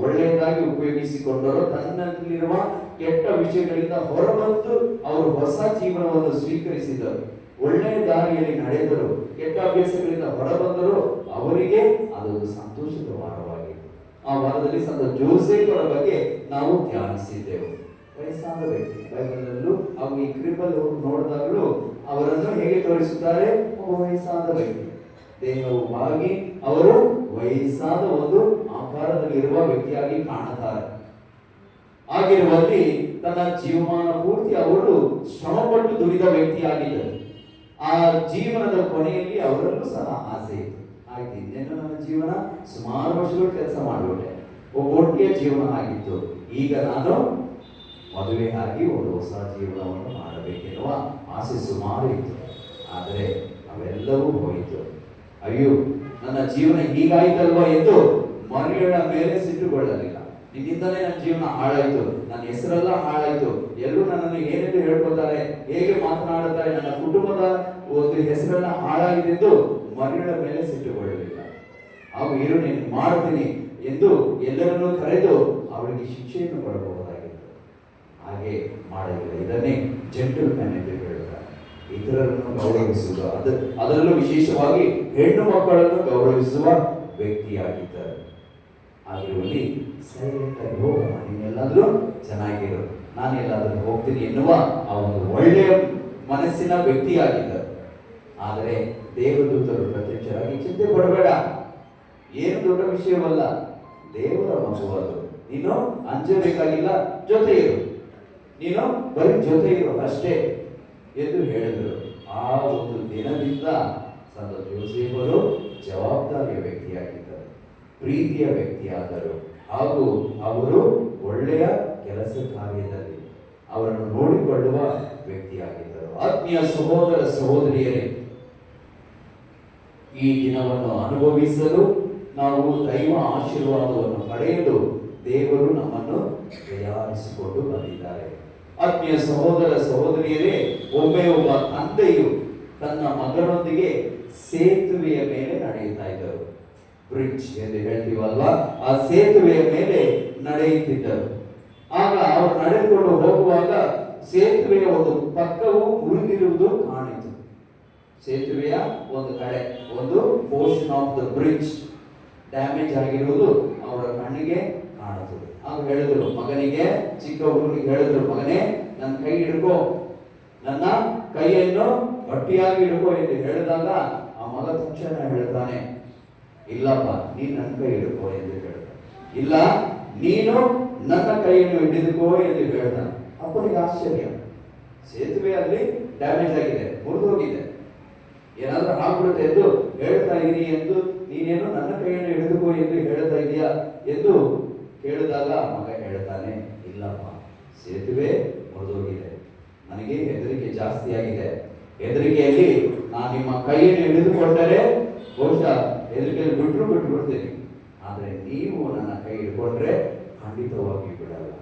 ಒಳ್ಳೆಯದಾಗಿ ಉಪಯೋಗಿಸಿಕೊಂಡರೋ, ತನ್ನಲ್ಲಿರುವ ಕೆಟ್ಟ ವಿಷಯಗಳಿಂದ ಹೊರಬಂದು ಅವರು ಹೊಸ ಜೀವನವನ್ನು ಸ್ವೀಕರಿಸಿದರು, ಒಳ್ಳೆಯ ದಾರಿಯಲ್ಲಿ ನಡೆದರು, ಕೆಟ್ಟ ಅಭ್ಯಾಸಗಳಿಂದ ಹೊರಬಂದರು, ಅವರಿಗೆ ಅದೊಂದು ಸಂತೋಷದ ವಾರವಾಗಿದೆ. ಆ ವಾರದಲ್ಲಿ ಸಂತ ಜೋಸೆಫರ ಬಗ್ಗೆ ನಾವು ಧ್ಯಾನಿಸಿದ್ದೆವು. ವಯಸ್ಸಾದ ವ್ಯಕ್ತಿ, ಬೈಬಲಲ್ಲೂ ಹಾಗೂ ಈ ಕ್ರಿಬಲ್ ನೋಡಿದಾಗಲೂ ಅವರನ್ನು ಹೇಗೆ ತೋರಿಸುತ್ತಾರೆ? ಒಬ್ಬ ವಯಸ್ಸಾದ ವ್ಯಕ್ತಿ, ದೇಹವು ಬಾಗಿ ಅವರು ವಯಸ್ಸಾದ ಒಂದು ಆಕಾರದಲ್ಲಿರುವ ವ್ಯಕ್ತಿಯಾಗಿ ಕಾಣುತ್ತಾರೆ. ಆಗಿರುವಲ್ಲಿ ತನ್ನ ಜೀವಮಾನ ಪೂರ್ತಿ ಅವರು ಶ್ರಮಪಟ್ಟು ದುಡಿದ ವ್ಯಕ್ತಿಯಾಗಿದ್ದರು. ಆ ಜೀವನದ ಕೊನೆಯಲ್ಲಿ ಅವರಲ್ಲೂ ಸಹ ಆಸೆ ಇತ್ತು. ಆಯ್ತು, ಇನ್ನೇನು ನನ್ನ ಜೀವನ ಸುಮಾರು ವರ್ಷಗಳು ಕೆಲಸ ಮಾಡಿಬಿಟ್ಟೆ, ಒಟ್ಟಿಗೆ ಜೀವನ ಆಗಿತ್ತು, ಈಗ ನಾನು ಮದುವೆ ಆಗಿ ಒಂದು ಹೊಸ ಜೀವನವನ್ನು ಮಾಡಬೇಕೆನ್ನುವ ಆಸೆ ಸುಮಾರು ಇತ್ತು. ಆದರೆ ಅವೆಲ್ಲವೂ ಹೋಯಿತು. ಅಯ್ಯೋ, ನನ್ನ ಜೀವನ ಹೀಗಾಯ್ತಲ್ವಾ ಎಂದು ಮರಿಯಳ ಮೇಲೆ ಸಿಟ್ಟುಕೊಳ್ಳಲಿಲ್ಲ. ನಿನ್ನಿಂದಲೇ ನನ್ನ ಜೀವನ ಹಾಳಾಯ್ತು, ನನ್ನ ಹೆಸರೆಲ್ಲ ಹಾಳಾಯ್ತು, ಎಲ್ಲರೂ ನನ್ನನ್ನು ಏನೆಂದು ಹೇಳ್ಕೊತಾರೆ, ಹೇಗೆ ಮಾತನಾಡುತ್ತಾರೆ, ನನ್ನ ಕುಟುಂಬದ ಒಂದು ಹೆಸರೆಲ್ಲ ಹಾಳಾಗಿದೆ ಎಂದು ಮರಿಯಳ ಮೇಲೆ ಸಿಟ್ಟುಕೊಳ್ಳಲಿಲ್ಲ. ಅವು ಇರು, ನೀನು ಮಾಡ್ತೀನಿ ಎಂದು ಎಲ್ಲರನ್ನೂ ಕರೆದು ಅವಳಿಗೆ ಶಿಕ್ಷೆಯನ್ನು ಕೊಡಬಹುದಾಗಿತ್ತು. ಹಾಗೆ ಮಾಡಲಿಲ್ಲ. ಇದನ್ನೇ ಜೆಂಟಲ್ಮ್ಯಾನ್ ಎಂದು ಹೇಳುತ್ತಾರೆ. ಇತರರನ್ನು ಗೌರವಿಸುವ, ಅದರಲ್ಲೂ ವಿಶೇಷವಾಗಿ ಹೆಣ್ಣು ಮಕ್ಕಳನ್ನು ಗೌರವಿಸುವ ವ್ಯಕ್ತಿಯಾಗಿದ್ದಾರೆ. ಆಗಿರುವಲ್ಲಿ ಸೈಲೆಂಟ್ ಆಗಿ ಹೋಗೋಣ, ನೀನೆಲ್ಲಾದ್ರೂ ಚೆನ್ನಾಗಿರು, ನಾನು ಎಲ್ಲಾದ್ರೂ ಹೋಗ್ತೀನಿ ಎನ್ನುವ ಆ ಒಂದು ಒಳ್ಳೆಯ ಮನಸ್ಸಿನ ವ್ಯಕ್ತಿಯಾಗಿದ್ದರು. ಆದರೆ ದೇವದೂತರು ಪ್ರತ್ಯಕ್ಷರಾಗಿ ಚಿಂತೆ ಪಡಬೇಡ, ಏನು ದೊಡ್ಡ ವಿಷಯವಲ್ಲ, ದೇವರ ಮಗುವುದು, ನೀನು ಅಂಜಬೇಕಾಗಿಲ್ಲ, ಜೊತೆ ಇರು, ನೀನು ಬರೀ ಜೊತೆ ಇರು ಅಷ್ಟೇ ಎಂದು ಹೇಳಿದರು. ಆ ಒಂದು ದಿನದಿಂದ ಸಂತ ಜೋಸೆಫರು ಜವಾಬ್ದಾರಿಯ ವ್ಯಕ್ತಿಯಾಗಿದ್ದರು, ಪ್ರೀತಿಯ ವ್ಯಕ್ತಿಯಾದರು, ಹಾಗೂ ಅವರು ಒಳ್ಳೆಯ ಕೆಲಸ ಕಾರ್ಯದಲ್ಲಿ ಅವರನ್ನು ನೋಡಿಕೊಳ್ಳುವ ವ್ಯಕ್ತಿಯಾಗಿದ್ದರು. ಆತ್ಮೀಯ ಸಹೋದರ ಸಹೋದರಿಯರೇ, ಈ ದಿನವನ್ನು ಅನುಭವಿಸಲು ನಾವು ದೈವ ಆಶೀರ್ವಾದವನ್ನು ಪಡೆಯಲು ದೇವರು ನಮ್ಮನ್ನು ತಯಾರಿಸಿಕೊಂಡು ಬಂದಿದ್ದಾರೆ. ಆತ್ಮೀಯ ಸಹೋದರ ಸಹೋದರಿಯರೇ, ಒಬ್ಬ ತಂದೆಯು ತನ್ನ ಮಗನೊಂದಿಗೆ ಸೇತುವೆಯ ಮೇಲೆ ನಡೆಯುತ್ತಾ ಇದ್ದರು. ಬ್ರಿಡ್ಜ್ ಎಂದು ಹೇಳ್ತೀವಲ್ವಾ, ಆ ಸೇತುವೆಯ ಮೇಲೆ ನಡೆಯುತ್ತಿದ್ದರು. ಆಗ ಅವರು ನಡೆದುಕೊಂಡು ಹೋಗುವಾಗ ಸೇತುವೆಯ ಒಂದು ಪಕ್ಕವು ಮುರಿದಿರುವುದು ಕಾಣಿತು. ಸೇತುವೆಯ ಒಂದು ಕಡೆ ಒಂದು portion of the bridge damage ಆಗಿರುವುದು ಅವರ ಕಣ್ಣಿಗೆ ಕಾಣುತ್ತದೆ. ಆಗ ಹೇಳಿದ್ರು ಮಗನಿಗೆ, ಚಿಕ್ಕ ಹುಡುಗನಿಗೆ ಹೇಳಿದ್ರು, ಮಗನೇ ನನ್ನ ಕೈ ಹಿಡ್ಕೋ, ನನ್ನ ಕೈಯನ್ನು ಗಟ್ಟಿಯಾಗಿ ಹಿಡ್ಕೋ ಎಂದು ಹೇಳಿದಾಗ ಆ ಮಗ ತಕ್ಷಣ ಹೇಳ್ತಾನೆ, ಇಲ್ಲಪ್ಪ ನೀನು ನನ್ನ ಕೈ ಹಿಡ್ಕೋ ಎಂದು ಹೇಳ್ತಾನೆ. ಇಲ್ಲ, ನೀನು ನನ್ನ ಕೈಯನ್ನು ಹಿಡಿದುಕೋ ಎಂದು ಹೇಳ್ತಾನೆ. ಅಪ್ಪನಿಗೆ ಆಶ್ಚರ್ಯ, ಸೇತುವೆಯಲ್ಲಿ ಡ್ಯಾಮೇಜ್ ಆಗಿದೆ, ಮುರಿದು ಹೋಗಿದೆ, ಏನಾದ್ರೂ ಆಗ್ಬಿಡುತ್ತೆ ಎಂದು ಹೇಳ್ತಾ ಇದೀನಿ ಎಂದು ನೀನೇನು ನನ್ನ ಕೈಯನ್ನು ಹಿಡಿದುಕೋ ಎಂದು ಹೇಳ್ತಾ ಇದೀಯಾ ಎಂದು ಕೇಳಿದಾಗ ಮಗ ಹೇಳ್ತಾನೆ, ಇಲ್ಲಪ್ಪ ಸೇತುವೆ ಮುರಿದೋಗಿದೆ, ನನಗೆ ಹೆದರಿಕೆ ಜಾಸ್ತಿ ಆಗಿದೆ, ಹೆದರಿಕೆಯಲ್ಲಿ ನಾನು ನಿಮ್ಮ ಕೈಯನ್ನು ಹಿಡಿದುಕೊಂಡರೆ ಬಹುಶಃ ಹೆದರಿಕೆಯಲ್ಲಿ ಬಿಟ್ಟು ಬಿಡ್ತೀನಿ, ಆದರೆ ನೀವು ನನ್ನ ಕೈ ಹಿಡ್ಕೊಂಡ್ರೆ ಖಂಡಿತವಾಗಿ ಬಿಡಲ್ಲ,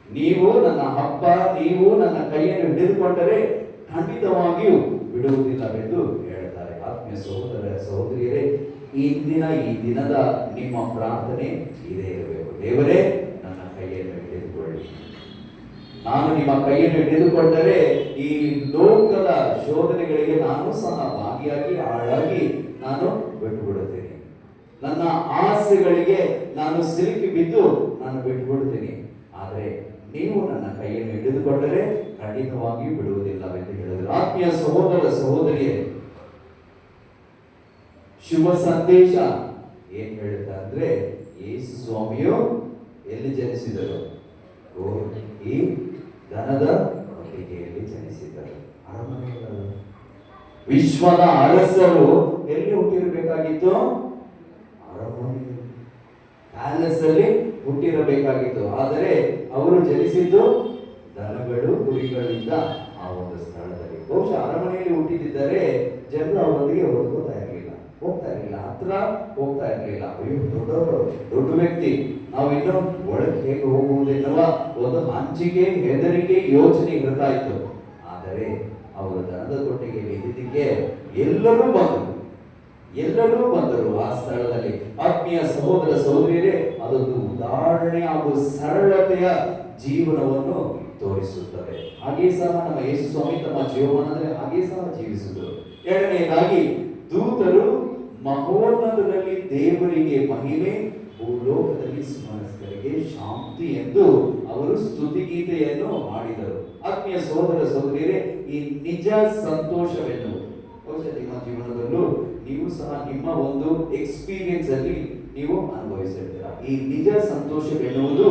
ನೀವು ನನ್ನ ಹಬ್ಬ, ನೀವು ನನ್ನ ಕೈಯನ್ನು ಹಿಡಿದುಕೊಂಡರೆ ಖಂಡಿತವಾಗಿಯೂ ಬಿಡುವುದಿಲ್ಲವೆಂದು ಹೇಳ್ತಾರೆ. ಆತ್ಮೀಯ ಸಹೋದರ ಸಹೋದರಿಯರೇ, ಈ ದಿನದ ನಿಮ್ಮ ಪ್ರಾರ್ಥನೆ ಇದೇ ಇರಬೇಕು. ದೇವರೇ, ನನ್ನ ಕೈಯನ್ನು ಹಿಡಿದುಕೊಳ್ಳಿ, ನಾನು ನಿಮ್ಮ ಕೈಯನ್ನು ಹಿಡಿದುಕೊಂಡರೆ ಈ ಲೋಕದ ಶೋಧನೆಗಳಿಗೆ ನಾನು ಸಹ ಭಾಗಿಯಾಗಿ ಹಾಳಾಗಿ ನಾನು ಬಿಟ್ಟು ಬಿಡುತ್ತೇನೆ, ನನ್ನ ಆಸೆಗಳಿಗೆ ನಾನು ಸಿಲುಕಿ ಬಿದ್ದು ನಾನು ಬಿಟ್ಟು ಬಿಡುತ್ತೇನೆ, ಆದರೆ ನೀವು ನನ್ನ ಕೈಯನ್ನು ಹಿಡಿದುಕೊಂಡರೆ ಖಂಡಿತವಾಗಿಯೂ ಬಿಡುವುದಿಲ್ಲವೆಂದು ಹೇಳಿದರು. ಆತ್ಮೀಯ ಸಹೋದರ ಸಹೋದರಿಯರೇ, ಶುಭ ಸಂದೇಶ ಏನ್ ಹೇಳುತ್ತೆ ಅಂದ್ರೆ, ಯೇಸು ಸ್ವಾಮಿಯು ಎಲ್ಲಿ ಜನಿಸಿದರು? ಈ ದನದ ಕೊಟ್ಟಿಗೆಯಲ್ಲಿ ಜನಿಸಿದರು, ಅರಮನೆಯಲ್ಲ. ವಿಶ್ವದ ಅರಸರು ಎಲ್ಲಿ ಹುಟ್ಟಿರಬೇಕಾಗಿತ್ತು? ಅರಮನೆಯಲ್ಲಿ, ಪ್ಯಾಲೇಸ್ ಅಲ್ಲಿ ಹುಟ್ಟಿರಬೇಕಾಗಿತ್ತು. ಆದರೆ ಅವರು ಜನಿಸಿದ್ದು ದನಗಳು ಕುರಿಗಳಿಂದ ಆ ಒಂದು ಸ್ಥಳದಲ್ಲಿ. ಬಹುಶಃ ಅರಮನೆಯಲ್ಲಿ ಹುಟ್ಟಿದ್ದರೆ ಜನರು ಅವರೊಂದಿಗೆ ಹೊರಗೋತಾ ಇರಲಿಲ್ಲ. ಹೋಗ್ತಾ ಇರಲಿಲ್ಲ, ಹತ್ರ ಹೋಗ್ತಾ ಇರಲಿಲ್ಲ. ಅಯ್ಯೋ ದೊಡ್ಡವರು, ದೊಡ್ಡ ವ್ಯಕ್ತಿ, ನಾವು ಇನ್ನು ಒಳಗೆ ಹೇಗೆ ಹೋಗುವುದೆನ್ನುವ ಒಂದು ಹಂಚಿಕೆ, ಹೆದರಿಕೆ, ಯೋಚನೆ ಇರ್ತಾ ಇತ್ತು. ಆದರೆ ಅವರು ದನದ ಕೊಟ್ಟಿಗೆಯಲ್ಲಿ ಇದ್ದಿದ್ದಕ್ಕೆ ಎಲ್ಲರೂ ಬಂದರು ಆ ಸ್ಥಳದಲ್ಲಿ. ಆತ್ಮೀಯ ಸಹೋದರ ಸಹೋದರಿಯರೇ, ಅದೊಂದು ಉದಾಹರಣೆ ಹಾಗೂ ಸರಳತೆಯ ಜೀವನವನ್ನು ತೋರಿಸುತ್ತದೆ. ಹಾಗೆ ಸಹ ನಮ್ಮ ಯೇಸು ಸ್ವಾಮಿ ತಮ್ಮ ಜೀವಮಾನದಲ್ಲಿ ಹಾಗೆ ಸಹ ಜೀವಿಸಿದರು. ಎರಡನೆಯದಾಗಿ, ದೂತರು ಮಹೋನ್ನತದಲ್ಲಿ ದೇವರಿಗೆ ಮಹಿಮೆ, ಭೂಲೋಕದಲ್ಲಿ ಮನಸ್ಕರಿಗೆ ಶಾಂತಿ ಎಂದು ಅವರು ಸ್ತುತಿಗೀತೆಯನ್ನು ಹಾಡಿದರು. ಆತ್ಮೀಯ ಸಹೋದರ ಸಹೋದರಿಯರೇ, ಈ ನಿಜ ಸಂತೋಷವೆನ್ನುವುದು ಬಹುಶಃ ನಿಮ್ಮ ಜೀವನದಲ್ಲೂ ನೀವು ಸಹ ನಿಮ್ಮ ಒಂದು ಎಕ್ಸ್ಪೀರಿಯನ್ಸ್ ಅಲ್ಲಿ ನೀವು ಅನುಭವಿಸಿರ್ತೀರ. ಈ ನಿಜ ಸಂತೋಷವೆನ್ನುವುದು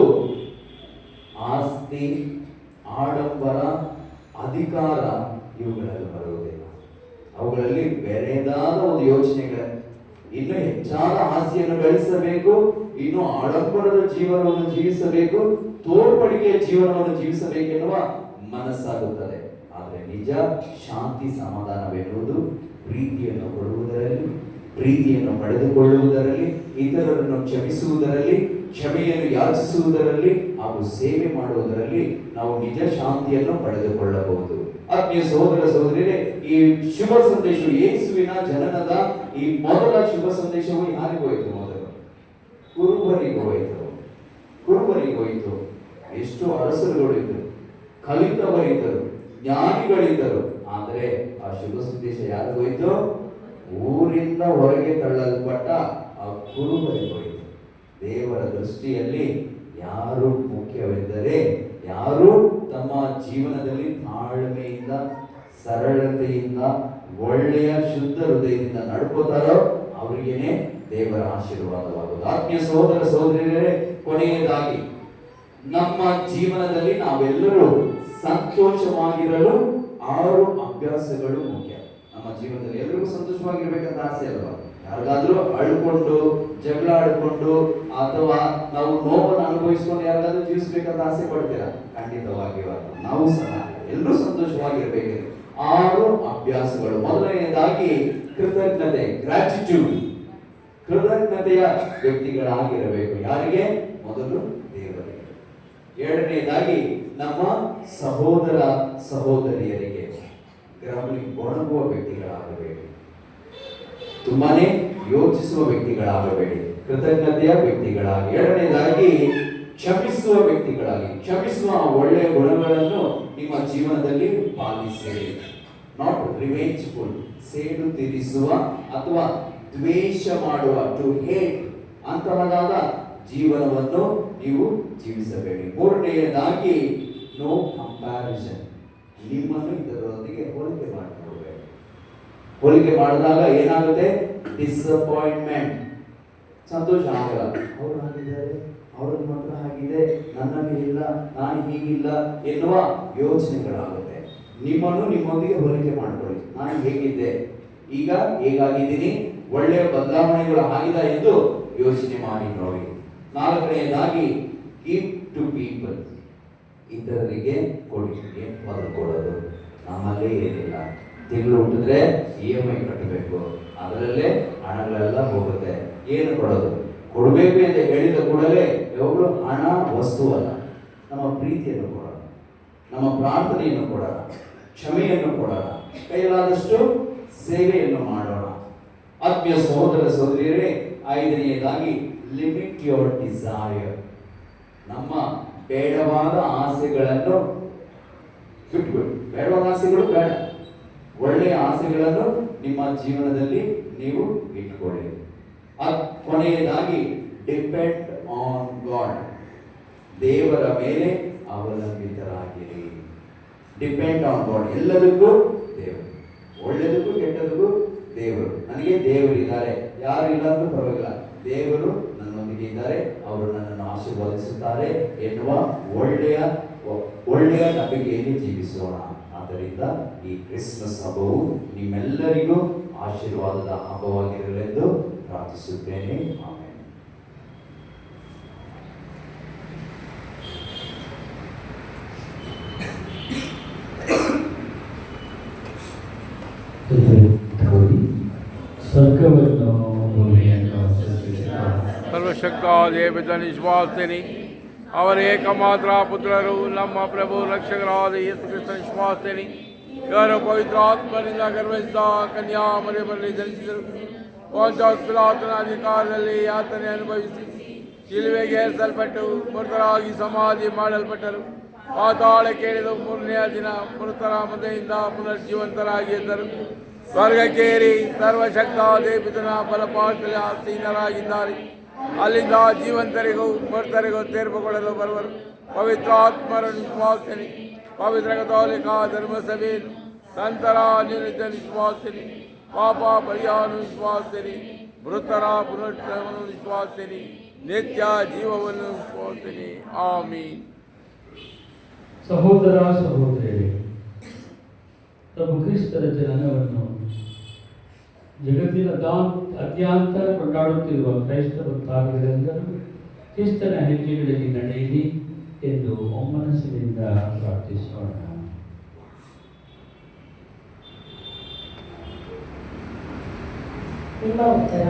ಆಸ್ತಿ, ಆಡಂಬರ, ಅಧಿಕಾರ ಇವುಗಳಲ್ಲಿ ಬರುವುದಿಲ್ಲ. ಅವುಗಳಲ್ಲಿ ಬೇರೆದಾದ ಒಂದು ಯೋಚನೆಗಳೇ, ಇನ್ನು ಹೆಚ್ಚಾದ ಆಸ್ತಿಯನ್ನು ಗಳಿಸಬೇಕು, ಇನ್ನು ಆಡಂಬರದ ಜೀವನವನ್ನು ಜೀವಿಸಬೇಕು, ತೋರ್ಪಡಿಕೆಯ ಜೀವನವನ್ನು ಜೀವಿಸಬೇಕೆನ್ನುವ ಮನಸ್ಸಾಗುತ್ತದೆ. ಆದರೆ ನಿಜ ಶಾಂತಿ ಸಮಾಧಾನವೆನ್ನುವುದು ಪ್ರೀತಿಯನ್ನು ಕೊಡುವುದರಲ್ಲಿ, ಪ್ರೀತಿಯನ್ನು ಪಡೆದುಕೊಳ್ಳುವುದರಲ್ಲಿ, ಇತರರನ್ನು ಕ್ಷಮಿಸುವುದರಲ್ಲಿ, ಕ್ಷಮೆಯನ್ನು ಯಾಚಿಸುವುದರಲ್ಲಿ ಹಾಗೂ ಸೇವೆ ಮಾಡುವುದರಲ್ಲಿ ನಾವು ನಿಜ ಶಾಂತಿಯನ್ನು ಪಡೆದುಕೊಳ್ಳಬಹುದು. ಆತ್ಮೀಯ ಸಹೋದರ ಸಹೋದರಿಯರೇ, ಈ ಶುಭ ಸಂದೇಶವು, ಯೇಸುವಿನ ಜನನದ ಈ ಮೊದಲ ಶುಭ ಸಂದೇಶವು ಯಾರಿಗೂ ಹೋಯಿತು? ಮೊದಲು ಕುರುಬರಿಗೆ ಹೋಯಿತು. ಎಷ್ಟು ಅರಸರುಗಳಿದ್ದರು, ಕಲಿತವರಿದ್ದರು, ಜ್ಞಾನಿಗಳಿದ್ದರು. ಆದರೆ ಆ ಶುಭ ಸಂದೇಶ ಯಾರಿಗೂ ಹೋಯಿತು? ಊರಿಂದ ಹೊರಗೆ ತಳ್ಳಲ್ಪಟ್ಟ ಆ ಕುರುಬರಿಗೆ ಹೋಯಿತು. ದೇವರ ದೃಷ್ಟಿಯಲ್ಲಿ ಯಾರು ಮುಖ್ಯವೆಂದರೆ, ಯಾರು ತಮ್ಮ ಜೀವನದಲ್ಲಿ ತಾಳ್ಮೆಯಿಂದ, ಸರಳತೆಯಿಂದ, ಒಳ್ಳೆಯ ಶುದ್ಧ ಹೃದಯದಿಂದ ನಡ್ಕೋತಾರೋ ಅವರಿಗೇನೆ ದೇವರ ಆಶೀರ್ವಾದವಾಗುವುದು. ಆತ್ಮೀಯ ಸಹೋದರ ಸಹೋದರಿಯರೇ, ಕೊನೆಯದಾಗಿ ನಮ್ಮ ಜೀವನದಲ್ಲಿ ನಾವೆಲ್ಲರೂ ಸಂತೋಷವಾಗಿರಲು 6 ಅಭ್ಯಾಸಗಳು ಮುಖ್ಯ. ನಮ್ಮ ಜೀವನದಲ್ಲಿ ಎಲ್ಲರಿಗೂ ಸಂತೋಷವಾಗಿರ್ಬೇಕಂತ ಆಸೆ ಅಲ್ವಾ? ಯಾರಿಗಾದ್ರೂ ಅಳ್ಕೊಂಡು, ಜಗಳ ಆಡ್ಕೊಂಡು, ಅಥವಾ ನಾವು ನೋವನ್ನು ಅನುಭವಿಸ್ಕೊಂಡು ಯಾರಿಗಾದ್ರೂ ಜೀವಿಸ್ಬೇಕಂತ ಆಸೆ ಪಡ್ತೀರಾ? ಖಂಡಿತವಾಗಿಯೂ ನಾವು ಸಹ ಎಲ್ಲರೂ ಸಂತೋಷವಾಗಿರ್ಬೇಕು. 6 ಅಭ್ಯಾಸಗಳು. ಮೊದಲನೆಯದಾಗಿ ಕೃತಜ್ಞತೆ, ಗ್ರಾಟಿಟ್ಯೂಡ್. ಕೃತಜ್ಞತೆಯ ವ್ಯಕ್ತಿಗಳಾಗಿರಬೇಕು. ಯಾರಿಗೆ? ಮೊದಲು ದೇವರಿಗೆ. ಎರಡನೆಯದಾಗಿ ನಮ್ಮ ಸಹೋದರ ಸಹೋದರಿಯರಿಗೆ ಗೊಣಗುವ ವ್ಯಕ್ತಿಗಳಾಗಬೇಕು. ತುಂಬಾನೇ ಯೋಚಿಸುವ ವ್ಯಕ್ತಿಗಳಾಗಬೇಡಿ, ಕೃತಜ್ಞತೆಯ ವ್ಯಕ್ತಿಗಳಾಗಿ. ಎರಡನೇದಾಗಿ ಕ್ಷಮಿಸುವ ವ್ಯಕ್ತಿಗಳಾಗಿ, ಕ್ಷಮಿಸುವ ಒಳ್ಳೆಯ ಗುಣಗಳನ್ನು ನಿಮ್ಮ ಜೀವನದಲ್ಲಿ ಪಾಲಿಸಿರಿ. ನಾಟ್ ರಿವೆಂಜ್ಫುಲ್, ಸೇಡು ತೀರಿಸುವ ಅಥವಾ ದ್ವೇಷ ಮಾಡುವ, ಟು ಹೇಟ್, ಅಂತಹದಾದ ಜೀವನವನ್ನು ನೀವು ಜೀವಿಸಬೇಡಿ. ಮೂರನೆಯದಾಗಿ ನೋ ಕಂಪ್ಯಾರಿಸನ್, ನಿಮ್ಮನ್ನು ಇದರೊಂದಿಗೆ ಹೋಲಿಕೆ ಮಾಡಿಕೊಳ್ಳಬೇಡಿ. ಹೋಲಿಕೆ ಮಾಡಿದಾಗ ಏನಾಗುತ್ತೆ? ಡಿಸಪಾಯಿಂಟ್ಮೆಂಟ್, ಸಂತೋಷ ಆಗಲ್ಲ. ಅವ್ರು ಹಾಗಿದ್ದಾರೆ, ಅವ್ರದ್ದು ಮಾತ್ರ ಹಾಗಿದೆ, ನನ್ನಲ್ಲಿ ಇಲ್ಲ, ನಾನು ಹೀಗಿಲ್ಲ ಎನ್ನುವ ಯೋಚನೆಗಳಾಗುತ್ತೆ. ನಿಮ್ಮನ್ನು ನಿಮ್ಮೊಂದಿಗೆ ಹೋಲಿಕೆ ಮಾಡಿಕೊಳ್ಳಿ. ನಾನು ಹೇಗಿದ್ದೆ, ಈಗ ಹೇಗಾಗಿದ್ದೀನಿ, ಒಳ್ಳೆಯ ಬದಲಾವಣೆಗಳು ಆಗಿದೆ ಎಂದು ಯೋಚನೆ ಮಾಡಿ ನೋಡಿ. ನಾಲ್ಕನೆಯದಾಗಿ ಗಿವ್ ಟು ಪೀಪಲ್, ಇತರರಿಗೆ ಕೊಡಿ. ಮೊದಲು ಕೊಡೋದು. ನಮ್ಮಲ್ಲೇ ಏನಿಲ್ಲ, ತಿಂಗಳು ಹುಟ್ಟಿದ್ರೆ EMI ಕಟ್ಟಬೇಕು, ಅದರಲ್ಲೇ ಹಣಗಳೆಲ್ಲ ಹೋಗುತ್ತೆ. ಏನು ಕೊಡೋದು? ಕೊಡಬೇಕು ಅಂತ ಹೇಳಿದ ಕೂಡಲೇ ಯಾವಾಗಲೂ ಹಣ ವಸ್ತುವಲ್ಲ, ನಮ್ಮ ಪ್ರೀತಿಯನ್ನು ಕೊಡೋಣ, ನಮ್ಮ ಪ್ರಾರ್ಥನೆಯನ್ನು ಕೊಡೋಣ, ಕ್ಷಮೆಯನ್ನು ಕೊಡೋಣ, ಕೈಲಾದಷ್ಟು ಸೇವೆಯನ್ನು ಮಾಡೋಣ. ಆತ್ಮೀಯ ಸಹೋದರ ಸಹೋದರಿಯರೇ, ಐದನೆಯದಾಗಿ ಲಿಮಿಟ್ ಯುವರ್ ಡಿಸೈರ್, ನಮ್ಮ ಬೇಡವಾದ ಆಸೆಗಳನ್ನು ಬಿಟ್ಬಿಡಿ. ಬೇಡವಾದ ಆಸೆಗಳು ಬೇಡ, ಒಳ್ಳೆಯ ಆಸೆಗಳನ್ನು ನಿಮ್ಮ ಜೀವನದಲ್ಲಿ ನೀವು ಇಟ್ಕೊಳ್ಳಿ. ಕೊನೆಯದಾಗಿ ಡಿಪೆಂಡ್ ಆನ್ ಗಾಡ್, ದೇವರ ಮೇಲೆ ಅವಲಂಬಿತರಾಗಿರಿ. ಡಿಪೆಂಡ್ ಆನ್ ಗಾಡ್, ಎಲ್ಲದಕ್ಕೂ ದೇವರು, ಒಳ್ಳೆಯದಕ್ಕೂ ಕೆಟ್ಟದಕ್ಕೂ ದೇವರು. ನನಗೆ ದೇವರಿದ್ದಾರೆ, ಯಾರು ಇಲ್ಲ ಅಂದ್ರೂ ಪರವಾಗಿಲ್ಲ, ದೇವರು ನನ್ನೊಂದಿಗೆ ಇದ್ದಾರೆ, ಅವರು ನನ್ನನ್ನು ಆಶೀರ್ವದಿಸುತ್ತಾರೆ ಎನ್ನುವ ಒಳ್ಳೆಯ ನಂಬಿಕೆಯಲ್ಲಿ ಜೀವಿಸೋಣ. ಆದ್ದರಿಂದ ಈ ಕ್ರಿಸ್ಮಸ್ ಹಬ್ಬವು ನಿಮ್ಮೆಲ್ಲರಿಗೂ ಆಶೀರ್ವಾದದ ಹಬ್ಬವಾಗಿರಲೆಂದು ಪ್ರಾರ್ಥಿಸುತ್ತೇನೆ. ಆಮೆನ್. ಸ್ವರ್ಗವನ್ನು ಸರ್ವಶಕ್ತಾದೇ ಪಿತನ ವಿಶ್ವಾಸಿನಿ ಅವರ ಏಕಮಾತ್ರ ಪುತ್ರರು ನಮ್ಮ ಪ್ರಭು ರಕ್ಷಕರಾದ ಯೇಸು ಕ್ರಿಸ್ತನ ವಿಶ್ವಾಸಿನಿ ಇವರು ಪವಿತ್ರಾತ್ಮರಿಂದ ಗರ್ಭಿಸಿದ ಕನ್ಯಾ ಮರಿಯಮರಲ್ಲಿ ಜನಿಸಿದರು. ಪೊಂತಿಯೋಸ್ ಪಿಲಾತನ ಅಧಿಕಾರದಲ್ಲಿ ಯಾತನೆ ಅನುಭವಿಸಿ ಶಿಲುಬೆಗೆ ಏರಿಸಲ್ಪಟ್ಟು ಮೃತರಾಗಿ ಸಮಾಧಿ ಮಾಡಲ್ಪಟ್ಟರು. ಪಾತಾಳಕ್ಕೆ ಇಳಿದು ಮೂರನೆಯ ದಿನ ಮೃತರ ಮಧ್ಯೆಯಿಂದ ಪುನರ್ಜೀವಂತರಾಗಿ ಎದ್ದರು. ಸ್ವರ್ಗಕ್ಕೇರಿ ಸರ್ವಶಕ್ತಾದೇ ಪಿತನ ಬಲಪಾಠದಲ್ಲಿ ಆಸೀನರಾಗಿದ್ದಾರೆ. ಅಲ್ಲಿಂದ ಜೀವಂತರಿಗೂ ಮೃತರಿಗೂ ತೀರ್ಪುಗೊಳ್ಳಲು ಬರುವರು. ಪವಿತ್ರಾತ್ಮರನ್ನು ವಿಶ್ವಾಸಿನಿ, ಪವಿತ್ರ ಕಥೋಲಿಕ ಧರ್ಮಸಭೆಯನ್ನು, ಸಂತರ ನಿರುದ್ಧ ವಿಶ್ವಾಸಿನಿ, ಪಾಪ ಪರಿಹಾರ ವಿಶ್ವಾಸಿನಿ, ಮೃತರ ಪುನರುತ್ಥಾನವನ್ನು ವಿಶ್ವಾಸಿನಿ, ನಿತ್ಯ ಜೀವವನ್ನು ವಿಶ್ವಾಸಿನಿ. ಆಮೀನ್. ಸಹೋದರ ಸಹೋದರಿಯರೇ, ಪ್ರಭು ಕ್ರಿಸ್ತರ ಜನನವನ್ನು ಜಗತ್ತಿನ ಅತ್ಯಂತ ಕೊಂಡಾಡುತ್ತಿರುವ ಕ್ರೈಸ್ತ ಭಕ್ತಾದಿಗಳೆಲ್ಲರೂ ಕ್ರಿಸ್ತನ ಹೆಜ್ಜೆಗಳಲ್ಲಿ ನಡೆಯಲಿ ಎಂದು ಒಮ್ಮನಸ್ಸಿನಿಂದ ಪ್ರಾರ್ಥಿಸೋಣ. ನಿಮ್ಮ ಉತ್ತರ.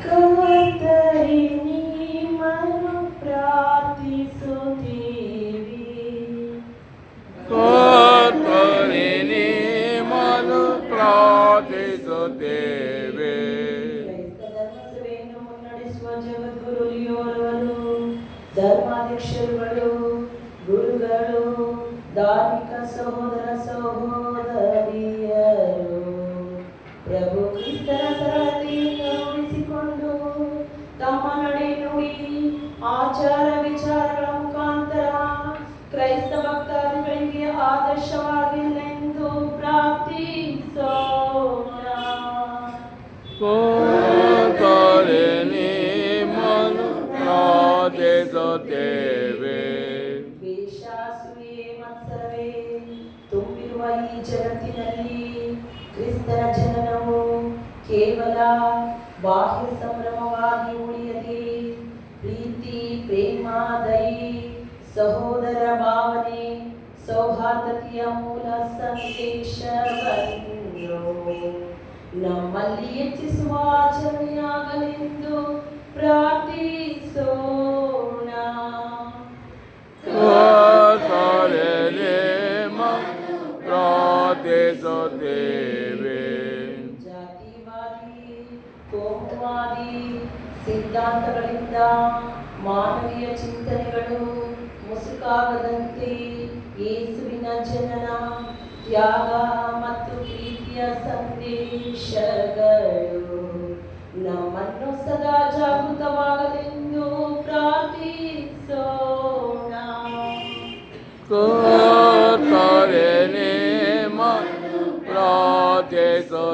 ಕರ್ತನೇ, ನಿಮ್ಮನ್ನು ಪ್ರಾರ್ಥಿಸುತ್ತೇವೆ. ಕರ್ತನೇ, ನಿಮ್ಮನ್ನು ಪ್ರಾರ್ಥಿಸುತ್ತೇವೆ. ಕ್ರೈಸ್ತ ಧರ್ಮಸಭೆಯನ್ನು ಮುನ್ನಡೆಸುವ ಜಗದ್ಗುರು ಲಿಯೋರವರು, ಧರ್ಮಾಧ್ಯಕ್ಷರುಗಳು, ಗುರುಗಳು, ಧಾರ್ಮಿಕ ಸಹೋದರ ಸಹೋದರಿಯರು, ಪ್ರಭು ಕ್ರಿಸ್ತನ ಸರಳತೆಯನ್ನು ಉಳಿಸಿಕೊಂಡು ತಮ್ಮ ನಡೆ ನುಡಿ ಆಚಾರ ವಿಚಾರಗಳ ಮುಖಾಂತರ ಕ್ರೈಸ್ತ ಭಕ್ತಾದಿಗಳಿಗೆ ಆದರ್ಶವಾಗಿರಲೆಂದು ಪ್ರಾರ್ಥಿಸೋಣ. ಕರ್ತನೇ, ನಿಮ್ಮನ್ನು ಪ್ರಾರ್ಥಿಸುತ್ತೇವೆ. ದ್ವೇಷಾಸೂಯೆ ಮತ್ಸರವೇ ತುಂಬಿರುವ ಈ ಜಗತ್ತಿನಲ್ಲಿ ಕ್ರಿಸ್ತನ ಜನನವು ಕೇವಲ ಬಾಹ್ಯ ಸಂಭ್ರಮವಾಗಿ ಉಳಿಯದೆ ಪ್ರೀತಿ, ಪ್ರೇಮ, ದಯೆ, ಸಹೋದರ ಭಾವನೆ, ಸೌಹಾರ್ದತೆಯ ಮೂಲ ಸಂದೇಶವನ್ನು ನಮ್ಮಲ್ಲಿ ಹೆಚ್ಚಿಸುವ ಆಚರಣೆಯಾಗಲೆಂದು ಪ್ರಾರ್ಥಿಸೋಣ. ಕರ್ತನೇ, ನಿಮ್ಮನ್ನು ಪ್ರಾರ್ಥಿಸುತ್ತೇವೆ. ಜಾತಿವಾದಿ, ಕೋಮುವಾದಿ ಸಿದ್ಧಾಂತಗಳಿಂದ ಮಾನವೀಯ ಚಿಂತನೆಗಳು ಮುಸುಕಾಗದಂತೆ ಯೇಸುವಿನ ಜನನ, ತ್ಯಾಗ ಮತ್ತು ಪ್ರೀತಿಯ ಸಂದೇಶಗಳು ನಮ್ಮನ್ನು ಸದಾ ಜಾಗೃತವಾಗಲೆಂದು ಪ್ರಾರ್ಥಿಸೋಣ. ಕರ್ತನೇ, ನಿಮ್ಮನ್ನು ಪ್ರಾರ್ಥಿಸುತ್ತೇವೆ.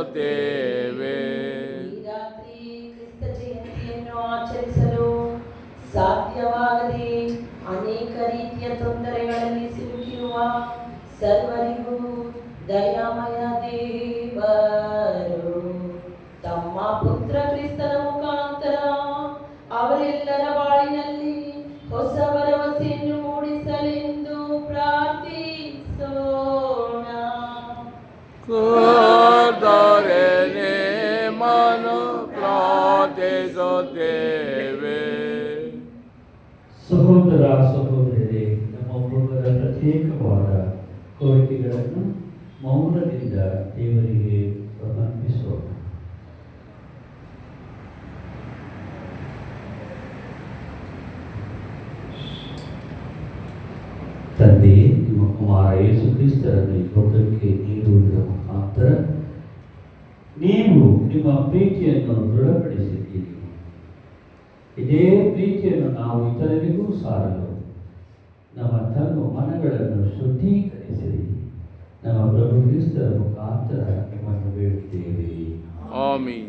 ಈ ರಾತ್ರಿ ಕ್ರಿಸ್ತ ಜಯಂತಿಯನ್ನು ಆಚರಿಸಲು ಸಾಧ್ಯವಾಗದೆ ಅನೇಕ ರೀತಿಯ ತೊಂದರೆಗಳಲ್ಲಿ ಸಿಲುಕಿರುವ ಸರ್ವರಿಗೂ ದಯಾಮಯ ದೇವರು ತಮ್ಮ ಪುತ್ರ ಕ್ರಿಸ್ತನ ಮುಖಾಂತರ ಅವರೆಲ್ಲರ ಬಾಳಿನಲ್ಲಿ ಹೊಸ ಭರವಸೆಯನ್ನು ಮೂಡಿಸಲೆಂದು ಪ್ರಾರ್ಥಿಸೋಣ. ಕರ್ತನೇ, ನಿಮ್ಮನ್ನು ಪ್ರಾರ್ಥಿಸುತ್ತೇವೆ. ಸಹೋದರ ಸಹೋದರಿಯರೇ, ನಮ್ಮ ಒಬ್ಬೊಬ್ಬರ ಪ್ರತ್ಯೇಕವಾದ ಕೋರಿಕೆಗಳನ್ನು ಮೌನದಿಂದ ದೇವರಿಗೆ ಸಮರ್ಪಿಸೋಣ. ತಂದೆಯೇ, ನಿಮ್ಮ ಕುಮಾರ ಯೇಸು ಕ್ರಿಸ್ತರನ್ನು ಈ ಲೋಕಕ್ಕೆ ನೀಡುವುದರ ಮುಖಾಂತರ ನೀವು ನಿಮ್ಮ ಪ್ರೀತಿಯನ್ನು ದೃಢಪಡಿಸಿದ್ದೀರಿ. ಇದೇ ಪ್ರೀತಿಯನ್ನು ನಾವು ಇತರರಿಗೂ ಸಾರಲು ನಮ್ಮ ತನು ಮನಗಳನ್ನು ಶುದ್ಧೀಕರಿಸಿರಿ. ನಮ್ಮ ಪ್ರಭು ಕ್ರಿಸ್ತರ ಮುಖಾಂತರ ನಿಮ್ಮನ್ನು ಬೇಡುತ್ತೇವೆ. ಆಮೀನ್.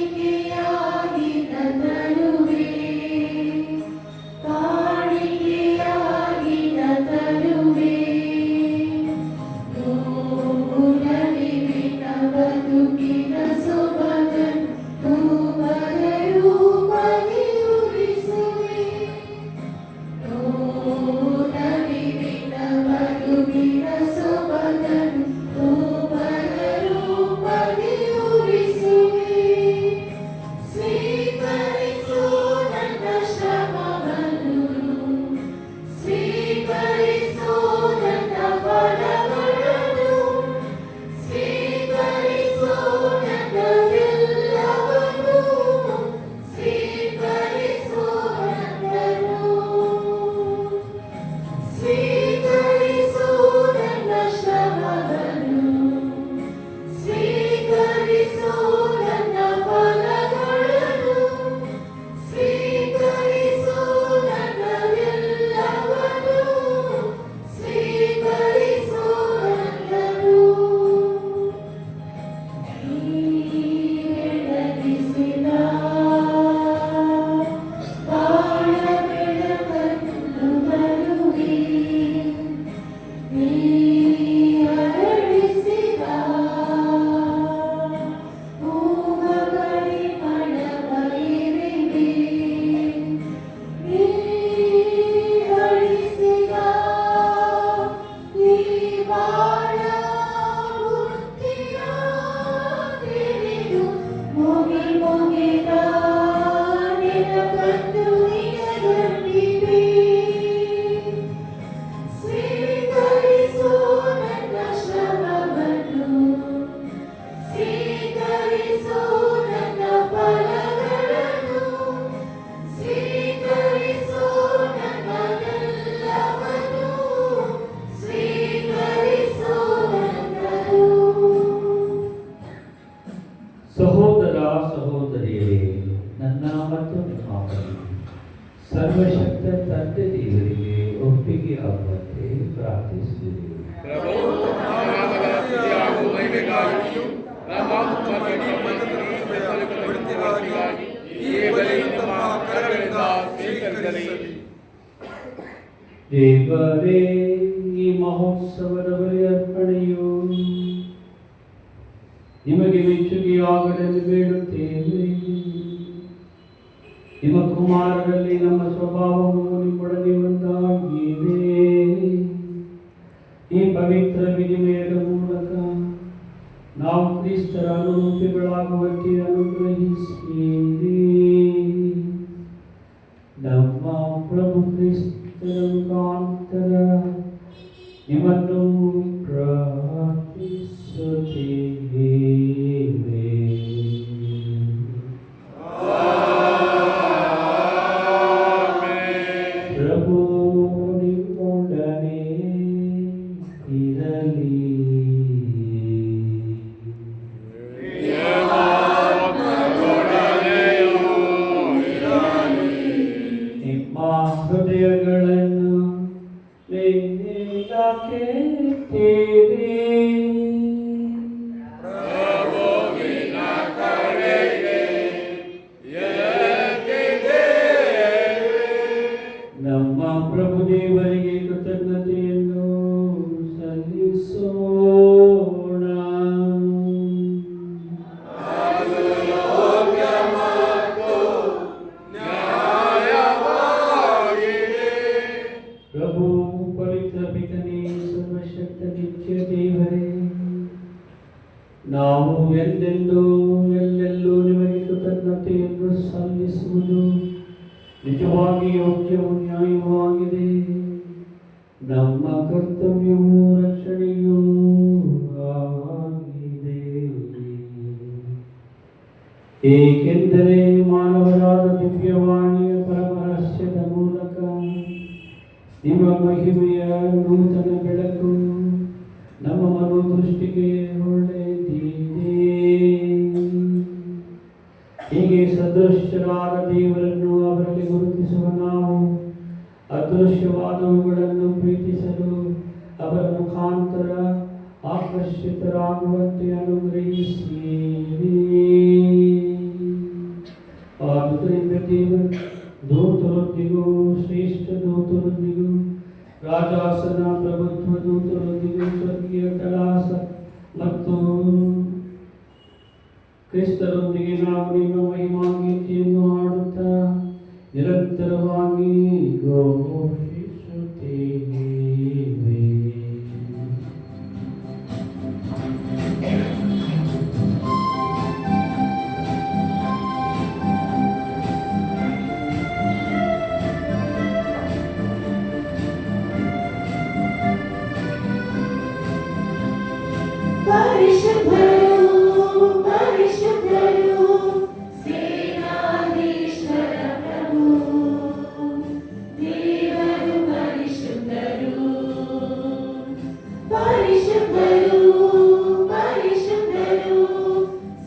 ಕಾಣಿಕೆಯಾಗಿ ನನ್ನ ನಡುವೆ ಸಹೋದರ ಸಹೋದರಿಯರೇ, ನನ್ನ ಮತ್ತು ನಿಮ್ಮ ಬಳಿ ಸರ್ವಶಕ್ತ ತಂದೆ ದೇವರಿಗೆ ಒಪ್ಪಿಗೆ ಆಗುವಂತೆ ಪ್ರಾರ್ಥಿಸಿರಿ. ದೇವರೇ, ಈ ಮಹೋತ್ಸವದ ಬಲಿ ಅರ್ಪಣೆಯು ನಿಮಗೆ ಮೆಚ್ಚುಗೆಯಾಗಲೆಂದು ಬೇಡುತ್ತೇವೆ. ನಿಮ್ಮ ಕುಮಾರರಲ್ಲಿ ನಮ್ಮ ಸ್ವಭಾವವು ನಿಮ್ಮೊಡನೆ ಒಂದಾಗಿದೆ. ಈ ಪವಿತ್ರ ವಿನಿಮಯದ ಮೂಲಕ ನಾವು ಕ್ರಿಸ್ತರ ಅನುರೂಪಿಗಳಾಗುವಂತೆ ಅನುಗ್ರಹಿಸಿರಿ. ನಮ್ಮ ಪ್ರಭು ಕ್ರಿಸ್ತರ ಮುಖಾಂತರ ನಿಮ್ಮನ್ನು ಪ್ರಾರ್ಥಿಸುತ್ತೇವೆ. ಪ್ರಭು ನಿಮ್ಮೊಡನೆ ಇರಲಿ. ನಿಮ್ಮ ಹೃದಯಗಳನ್ನು ಮೇಲಕ್ಕೆತ್ತಿರಿ. ನಮ್ಮ ಪ್ರಭು ದೇವರಿಗೆ ಕೃತಜ್ಞತೆಯನ್ನು ಸಲ್ಲಿಸೋಣ. ಪ್ರಭು ಪವಿತ್ರ ಪಿತನೇ, ಸರ್ವಶಕ್ತ ನಿತ್ಯ ದೇವರೇ, ನಾವು ಎಂದೆಂದೂ ಎಲ್ಲೆಲ್ಲೂ ನಿಮಗೆ ಕೃತಜ್ಞತೆಯನ್ನು ಸಲ್ಲಿಸುವುದು ನಿಜವಾಗಿ ಯೋಗ್ಯವೂ ನ್ಯಾಯವಾಗಿದೆ. ನಮ್ಮ ಕರ್ತವ್ಯವೂ ರಕ್ಷಣೆಯೂ ಆಗಿದೆ. ಏಕೆಂದರೆ ಮಾನವರಾದ ದಿವ್ಯವಾಣಿಯ ಪರಮರಹಸ್ಯದ ಮೂಲಕ ನಿಮ್ಮ ಮಹಿಮೆಯ ನೂತನ ಬೆಳಕು ನಮ್ಮ ಮನೋದೃಷ್ಟಿಗೆ ಒಳ್ಳೆಯದಿದೆ. ಹೀಗೆ ಸದೃಶ್ಯರಾದ ದೇವರನ್ನು ಅವರಲ್ಲಿ ಗುರುತಿಸುವ ನಾವು ಅದೃಶ್ಯವಾದವುಗಳನ್ನು ಪ್ರೀತಿಸಲು ಅವರ ಮುಖಾಂತರ ಆಕರ್ಷಿತರಾಗುವಂತೆ ಅನುಗ್ರಹಿಸಿರಿ. ಆದುದರಿಂದ ದೇವರು ದೂತರೊಂದಿಗೂ ಶ್ರೇಷ್ಠ ದೂತರೊಂದಿಗೂ ರಾಜಾಸನ ಪ್ರಭುತ್ವ ದೂತರೊಂದಿಗೂ ಸ್ವರ್ಗೀಯ ಕಲಾಸ ಮತ್ತು ಕ್ರಿಸ್ತರೊಂದಿಗೆ ನಾವು ನಿಮ್ಮ ಮಹಿಮಾಗೀತೆಯನ್ನು ಹಾಡುತ್ತಾ ನಿರಂತರವಾಗಿ ಘೋಷಿಸುತ್ತೇವೆ. ಪರಿಶುದ್ಧರು ಪರಿಶುದ್ಧರು ಸೇನಾಧೀಶ್ವರ ಪ್ರಭು ದೇವರು ಪರಿಶುದ್ಧರು ಪರಿಶುದ್ಧರು ಪರಿಶುದ್ಧರು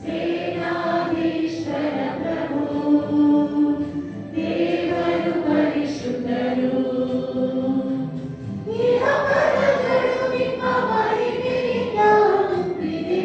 ಸೇನಾಧೀಶ್ವರ ಪ್ರಭು ದೇವರು ಪರಿಶುದ್ಧರು. ಇಹ ಪದಗಳು ನಿಮ್ಮ ಮಹಿಮೆಯಿಂದ ತುಂಬಿದೆ.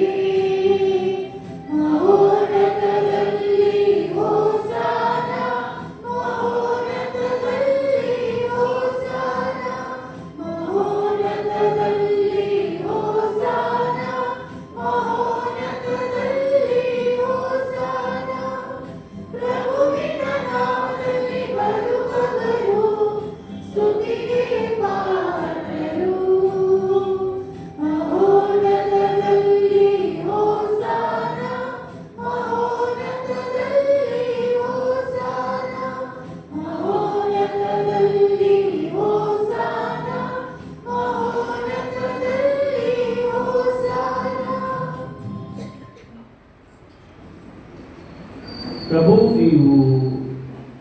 ನೀವು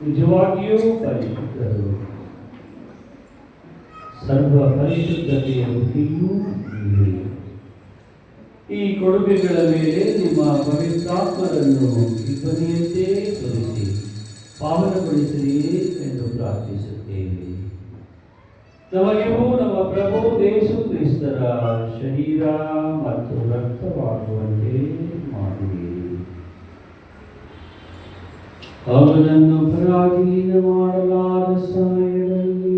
ನಿಜವಾಗಿಯೂ ಪರಿಶುದ್ಧರು. ಸರ್ವ ಪರಿಶುದ್ಧತೆಯ ಬುದ್ಧಿಯೂ ನೀವೇ. ಈ ಕೊಡುಗೆಗಳ ಮೇಲೆ ನಿಮ್ಮ ಪವಿತ್ರಾತ್ಮರನ್ನು ಇಬ್ಬನಿಯಂತೆ ಸುರಿಸಿ ಪಾವನಗೊಳಿಸಲಿ ಎಂದು ಪ್ರಾರ್ಥಿಸುತ್ತೇವೆ. ನಮಗಿವು ನಮ್ಮ ಪ್ರಭು ಯೇಸು ಕ್ರಿಸ್ತರ ಶರೀರ ಮತ್ತು ರಕ್ತವಾಗುವಂತೆ ಮಾಡಿರಿ. ಅವನನ್ನು ಪರಾಧೀನ ಮಾಡಲಾದ ಸಮಯದಲ್ಲಿ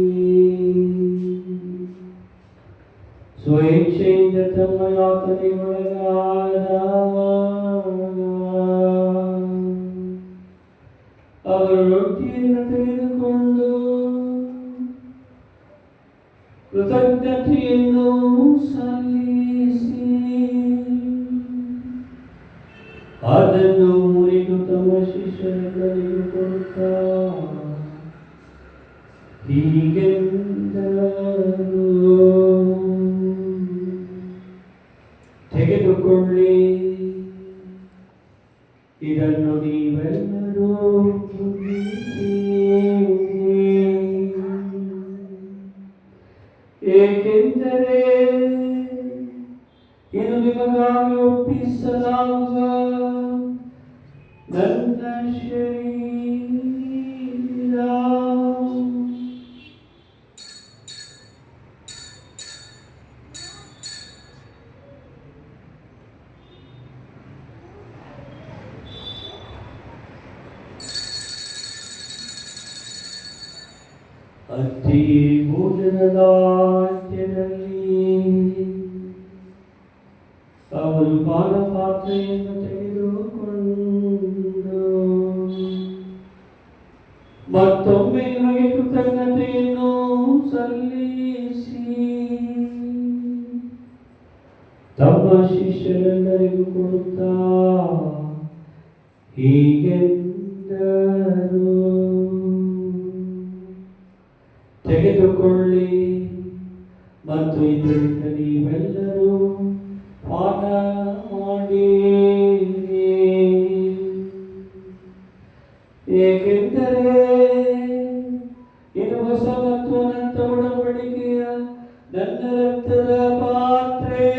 ಸ್ವಇಚ್ಛೆಯಿಂದ ತಮ್ಮ ಯಾತನೆಗೊಳಗಾದ ಅವರು ರೊಟ್ಟಿಯನ್ನು ತೆಗೆದುಕೊಂಡು ಕೃತಜ್ಞತೆಯನ್ನು ಸಲ್ಲಿಸಿ ಅದನ್ನು ಮುರಿದು ತಮ್ಮ ಶಿಷ್ಯರಿಗೆ ಕೊಡುತ್ತಾ ಹೀಗೆಂದರು, ತೆಗೆದುಕೊಳ್ಳಿ, ಇದನ್ನು ನೀವೆಲ್ಲರೂ ಏಕೆಂದರೆ ಇದು ನಿಮಗಾಗಿ ಒಪ್ಪಿಸಲಾಗುವ ನನ್ನ ಶರೀರ. ಅತಿ ಭೋಜನದ ಅಂತ್ಯದಲ್ಲಿ ಅವರು ಪಾನಪಾತ್ರೆಯನ್ನು ತೆಗೆದುಕೊಂಡು ಮತ್ತೊಮ್ಮೆ ನಿಮಗೆ ಕೃತಜ್ಞತೆಯನ್ನು ಸಲ್ಲಿಸಿ ತಮ್ಮ ಶಿಷ್ಯರೆಲ್ಲರಿಗೂ ಕೊಡುತ್ತಾ ಹೀಗೆಂದರು, ತೆಗೆದುಕೊಳ್ಳಿ ಮತ್ತು ಇದರಿಂದ ನೀವೆಲ್ಲರೂ ಪಾನ ಮಾಡಿರಿ. ಏಕೆಂದರೆ ಇದು ಹೊಸ ಮತ್ತು ಅನಂತ ಒಡಂಬಡಿಕೆಯ ನನ್ನ ರಕ್ತದ ಪಾತ್ರೆ.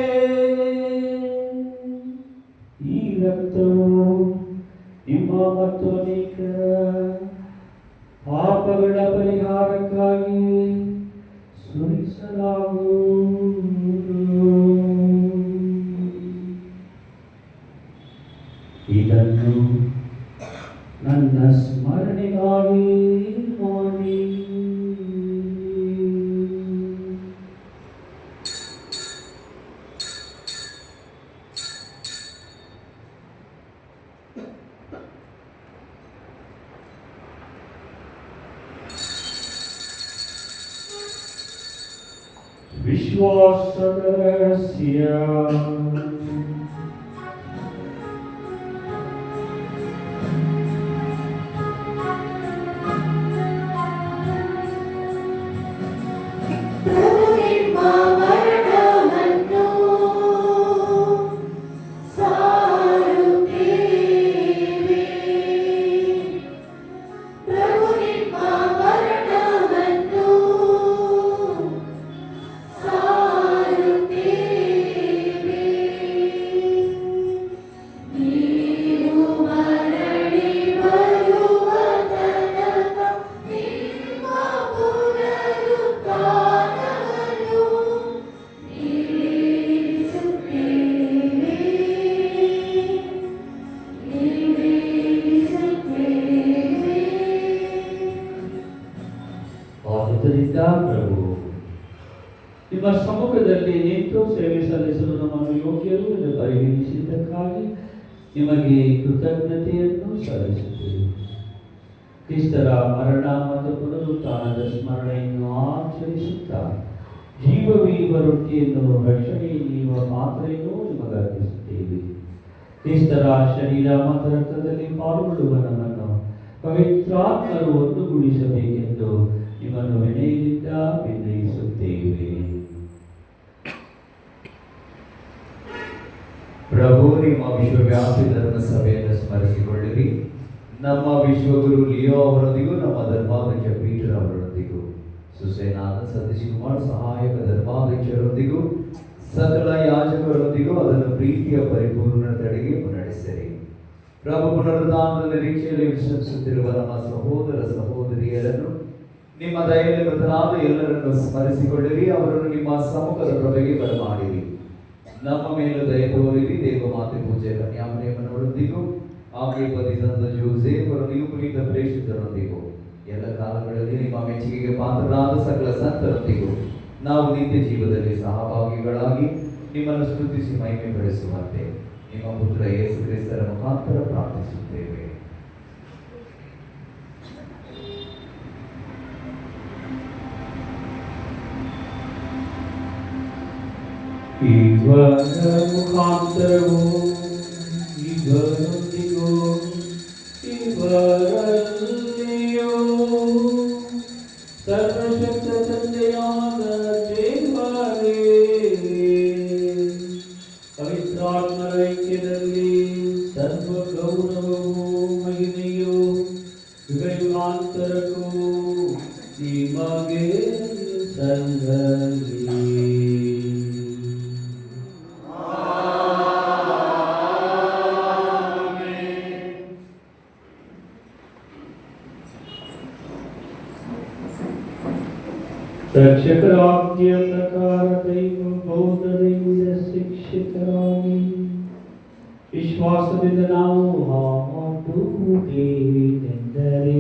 ಈ ರಕ್ತವು ನಿಮ್ಮ ಮತ್ತು ಅನೇಕರ ಪಾಪಗಳ ಪರಿಹಾರಕ್ಕಾಗಿ ಸುರಿಸಲಾಗುವುದು. ಇದನ್ನು ನನ್ನ ಸ್ಮರಣೆಗಾಗಿ ಮಾಡಿ. ವಿಶ್ವಾಸದ ರಹಸ್ಯ. ಪ್ರಭು ನಿಮ್ಮ ಮರಣವನ್ನು ಸಾರುತ್ತೇವೆ. ಪ್ರಭು ನಿಮ್ಮ ಮರಣವನ್ನು ಸಾರುತ್ತೇವೆ. ನೀವು ಮರಳಿ ಬರುವ ತನಕ ನಿಮ್ಮ ಪುನರುತ್ಥಾನವನ್ನು ನಿರೀಕ್ಷಿಸುತ್ತೇವೆ. ಆದುದರಿಂದ ಪ್ರಭು, ನಿಮ್ಮ ಸಮ್ಮುಖದಲ್ಲಿ ನಿಂತು ಸೇವೆ ಸಲ್ಲಿಸಲು ನಮ್ಮನ್ನು ಯೋಗ್ಯರು ಎಂದು ಪರಿಗಣಿಸಿದ್ದಕ್ಕಾಗಿ ನಿಮಗೆ ಕೃತಜ್ಞತೆಯನ್ನು ಸಲ್ಲಿಸುತ್ತೇವೆ. ಕ್ರಿಸ್ತರ ಮರಣ ಮತ್ತು ಪುನರುತ್ಥಾನದ ಸ್ಮರಣೆಯನ್ನು ಆಚರಿಸುತ್ತಾ ಜೀವವೀವ ರೊಟ್ಟಿಯನ್ನು ರಕ್ಷಣೆ ನೀಡುವ ಮಾತ್ರೆಯನ್ನು ನಿಮಗೆ ಅರ್ಪಿಸುತ್ತೇವೆ. ಕ್ರಿಸ್ತರ ಶರೀರ ಮತ್ತು ರಕ್ತದಲ್ಲಿ ಪಾಲ್ಗೊಳ್ಳುವ ನಮ್ಮನ್ನು ಪವಿತ್ರಾತ್ಮರು ಒಂದುಗೂಡಿಸಬೇಕೆಂದು ನಿಮ್ಮನ್ನು ವಿನಯದಿಂದ ವಿನಯಿಸುತ್ತೇವೆ. ಪ್ರಭು ನಿಮ್ಮ ವಿಶ್ವವ್ಯಾಪಿ ಧರ್ಮ ಸಭೆಯನ್ನು ಸ್ಮರಿಸಿಕೊಳ್ಳಿರಿ. ನಮ್ಮ ವಿಶ್ವಗುರು ಲಿಯೋ ಅವರೊಂದಿಗೂ ನಮ್ಮ ಧರ್ಮಾಧ್ಯಕ್ಷ ಪೀಟರ್ ಅವರೊಂದಿಗೂ ಸುಸೇನಾದ ಸತೀಶ್ ಕುಮಾರ್ ಸಹಾಯಕ ಧರ್ಮಾಧ್ಯಕ್ಷರೊಂದಿಗೂ ಸಕಲ ಯಾಜಕರೊಂದಿಗೂ ಅದನ್ನು ಪ್ರೀತಿಯ ಪರಿಪೂರ್ಣತೆಡೆಗೆ ಮುನ್ನಡೆಸಿರಿ. ಪ್ರಭು ಪುನರುತ್ಥಾನದ ನಿರೀಕ್ಷೆಯಲ್ಲಿ ವಿಶ್ರಮಿಸುತ್ತಿರುವ ನಮ್ಮ ಸಹೋದರ ಸಹೋದರಿಯರನ್ನು ನಿಮ್ಮ ದಯೆಯಲ್ಲಿ ಮೃತರಾದ ಎಲ್ಲರನ್ನು ಸ್ಮರಿಸಿಕೊಳ್ಳಿರಿ. ಅವರನ್ನು ನಿಮ್ಮ ಸಮ್ಮುಖದ ಪ್ರಭೆಗೆ ಬರಮಾಡಿರಿ. ನಮ್ಮ ಮೇಲೂ ದಯ ತೋರಿರಿ. ದೇವಮಾತೆ ಪೂಜೆ ಕನ್ಯಾಮರಿಯಮ್ಮನವರೊಂದಿಗೂ ಆಕೆ ಪತಿತಂದ ಜೋಸೇಫರೊಂದಿಗೂ ಪುನೀತ ಪ್ರೇಷಿತರೊಂದಿಗೂ ಎಲ್ಲ ಕಾಲಗಳಲ್ಲಿ ನಿಮ್ಮ ಮೆಚ್ಚುಗೆಗೆ ಪಾತ್ರರಾದ ಸಕಲ ಸಂತರೊಂದಿಗೂ ನಾವು ನಿತ್ಯ ಜೀವದಲ್ಲಿ ಸಹಭಾಗಿಗಳಾಗಿ ನಿಮ್ಮನ್ನು ಸ್ತುತಿಸಿ ಮಹಿಮೆ ಪಡಿಸುವಂತೆ ನಿಮ್ಮ ಪುತ್ರ ಯೇಸು ಕ್ರಿಸ್ತರ ಮುಖಾಂತರ ಪ್ರಾರ್ಥಿಸುತ್ತೇವೆ. ಇವರ ಮುಖಾಂತರವೂ ಇವರೊಂದಿಗೂ ಇವರಲ್ಲಿಯೂ ಸರ್ವಶಕ್ತ ತಂದೆಯಾದ ದೇವರೇ, ಪವಿತ್ರಾತ್ಮರ ಐಕ್ಯದಲ್ಲಿ ಸರ್ವ ಗೌರವವೂ ಮಹಿಮೆಯೂ ಯುಗಾಂತರಕ್ಕೂ ನಿಮಗೆ ಸಲ್ಲಲಿ. ರಕ್ಷಕರ ಆಜ್ಞೆಯ ಪ್ರಕಾರ ದೈವ ಬೋಧನೆಯಿಂದ ಶಿಕ್ಷಿತರಾಗಿ ವಿಶ್ವಾಸದಿಂದ ನಾವು ಮಾಡುವುದೇನೆಂದರೆ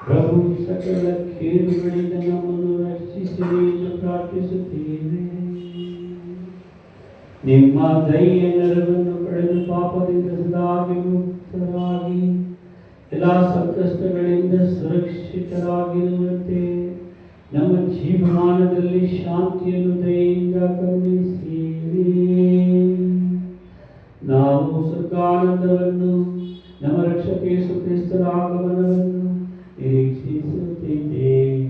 ಪ್ರಭು ಸಕಲ ಕೇಡುಗಳಿಂದ ನಮ್ಮನ್ನು ರಕ್ಷಿಸಿರಿ ಎಂದು ಪ್ರಾರ್ಥಿಸುತ್ತೇವೆ. ನಿಮ್ಮ ದಯೆಯ ನೆರವನ್ನು ಪಡೆದು ಪಾಪದಿಂದ ಸದಾಗಿ ಮುಕ್ತರಾಗಿ ಎಲ್ಲ ಸಂಕಷ್ಟಗಳಿಂದ ಸುರಕ್ಷಿತರಾಗಿರುವಂತೆ ನಮ್ಮ ಜೀವಮಾನದಲ್ಲಿ ಶಾಂತಿಯನ್ನು ದಯೆಯಿಂದ ಕರುಣಿಸಿರಿ. ನಾವು ಸ್ವರ್ಗಾನಂದವನ್ನು ನಮ್ಮ ರಕ್ಷಕ ಯೇಸು ಕ್ರಿಸ್ತರ ಆಗಮನವನ್ನು ನಿರೀಕ್ಷಿಸುತ್ತಿದ್ದೇವೆ.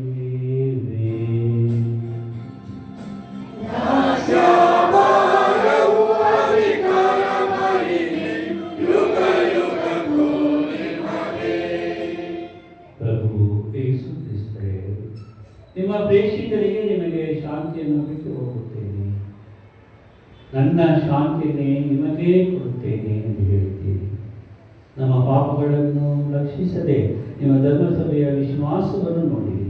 ಪ್ರಭು ಯೇಸು ಕ್ರಿಸ್ತರೇ, ನಿಮ್ಮ ಪ್ರೇಷಿತರಿಗೆ ನಿಮಗೆ ಶಾಂತಿಯನ್ನು ಬಿಟ್ಟು ಹೋಗುತ್ತೇನೆ, ನನ್ನ ಶಾಂತಿಯನ್ನೇ ನಿಮಗೇ ಕೊಡುತ್ತೇನೆ ಎಂದು ಹೇಳುತ್ತೀರಿ. ನಮ್ಮ ಪಾಪಗಳನ್ನು ರಕ್ಷಿಸದೆ ನಿಮ್ಮ ಧರ್ಮಸಭೆಯ ವಿಶ್ವಾಸವನ್ನು ನೋಡಿರಿ.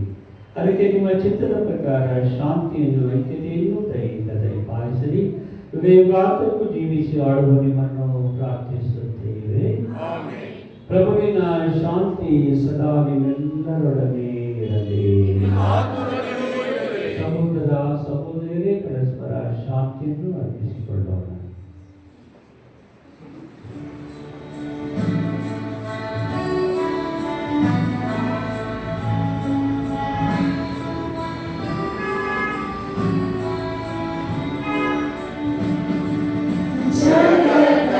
ಅದಕ್ಕೆ ನಿಮ್ಮ ಚಿತ್ತದ ಪ್ರಕಾರ ಶಾಂತಿಯನ್ನು ಐಕ್ಯತೆಯನ್ನು ದಯೆಯಿಂದ ದಯಪಾಲಿಸಿರಿ. ಯುಗಾಂತಕ್ಕೂ ಜೀವಿಸಿ ಆಡುವ ನಿಮ್ಮನ್ನು ಪ್ರಾರ್ಥಿಸುತ್ತೇವೆ. ಪ್ರಭುವಿನ ಶಾಂತಿ ಸದಾ ನಿಮ್ಮೆಲ್ಲರೊಡನೆ ಇರಲಿ. ಸಹೋದರ ಸಹೋದರಿಯರೇ, ಪರಸ್ಪರ ಶಾಂತಿಯನ್ನು ಅರ್ಪಿಸಿಕೊಳ್ಳೋಣ. ಜಗದ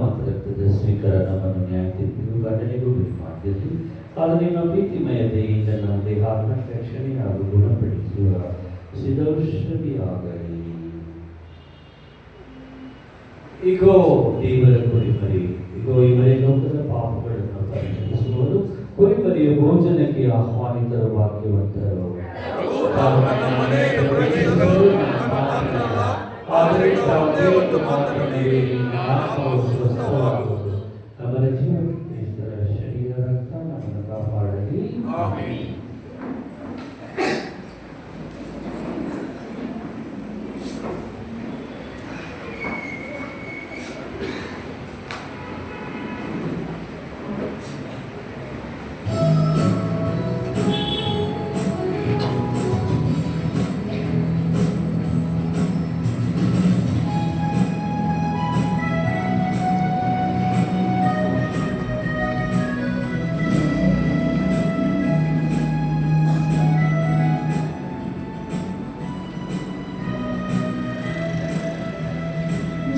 ಮತ್ತು ರಕ್ತದ ಸ್ವೀಕಾರ ನಮ್ಮನ್ನು ನ್ಯಾಯ ತೀರ್ಪಿಗೂ ಘಟನೆಗೂ ಬಿಟ್ಟು ಮಾಡಿರಲಿ. ಆದರೆ ನಿಮ್ಮ ಪ್ರೀತಿಮಯ ದಯೆಯಿಂದ ನಮ್ಮ ದೇಹಾತ್ಮ ರಕ್ಷಣೆ ಹಾಗೂ ಗುಣಪಡಿಸುವ ಸಿದ್ಧೌಷಧಿಯಾಗಲಿ. ಇಗೋ ದೇವರ ಕುರಿಮರಿ, ಇಗೋ ಇವರೇ ಲೋಕದ ಪಾಪಗಳನ್ನು ಪರಿಹರಿಸುವರು. ಕುರಿಮರಿಯ ಭೋಜನಕ್ಕೆ ಆಹ್ವಾನಿತರ ವಾಕ್ಯವಂತರು. ಆದರೆ ಯಾವುದೇ ಒಂದು ಮಾತ್ರವೇ ಆತ್ಮವು ಸ್ವಸ್ಥವಾಗುವುದು. ಅವರ ಜೀವನ ಕ್ರಿಸ್ತರ ಶರೀರ ರಕ್ತ ನಮ್ಮನ್ನು ಕಾಪಾಡಲಿ.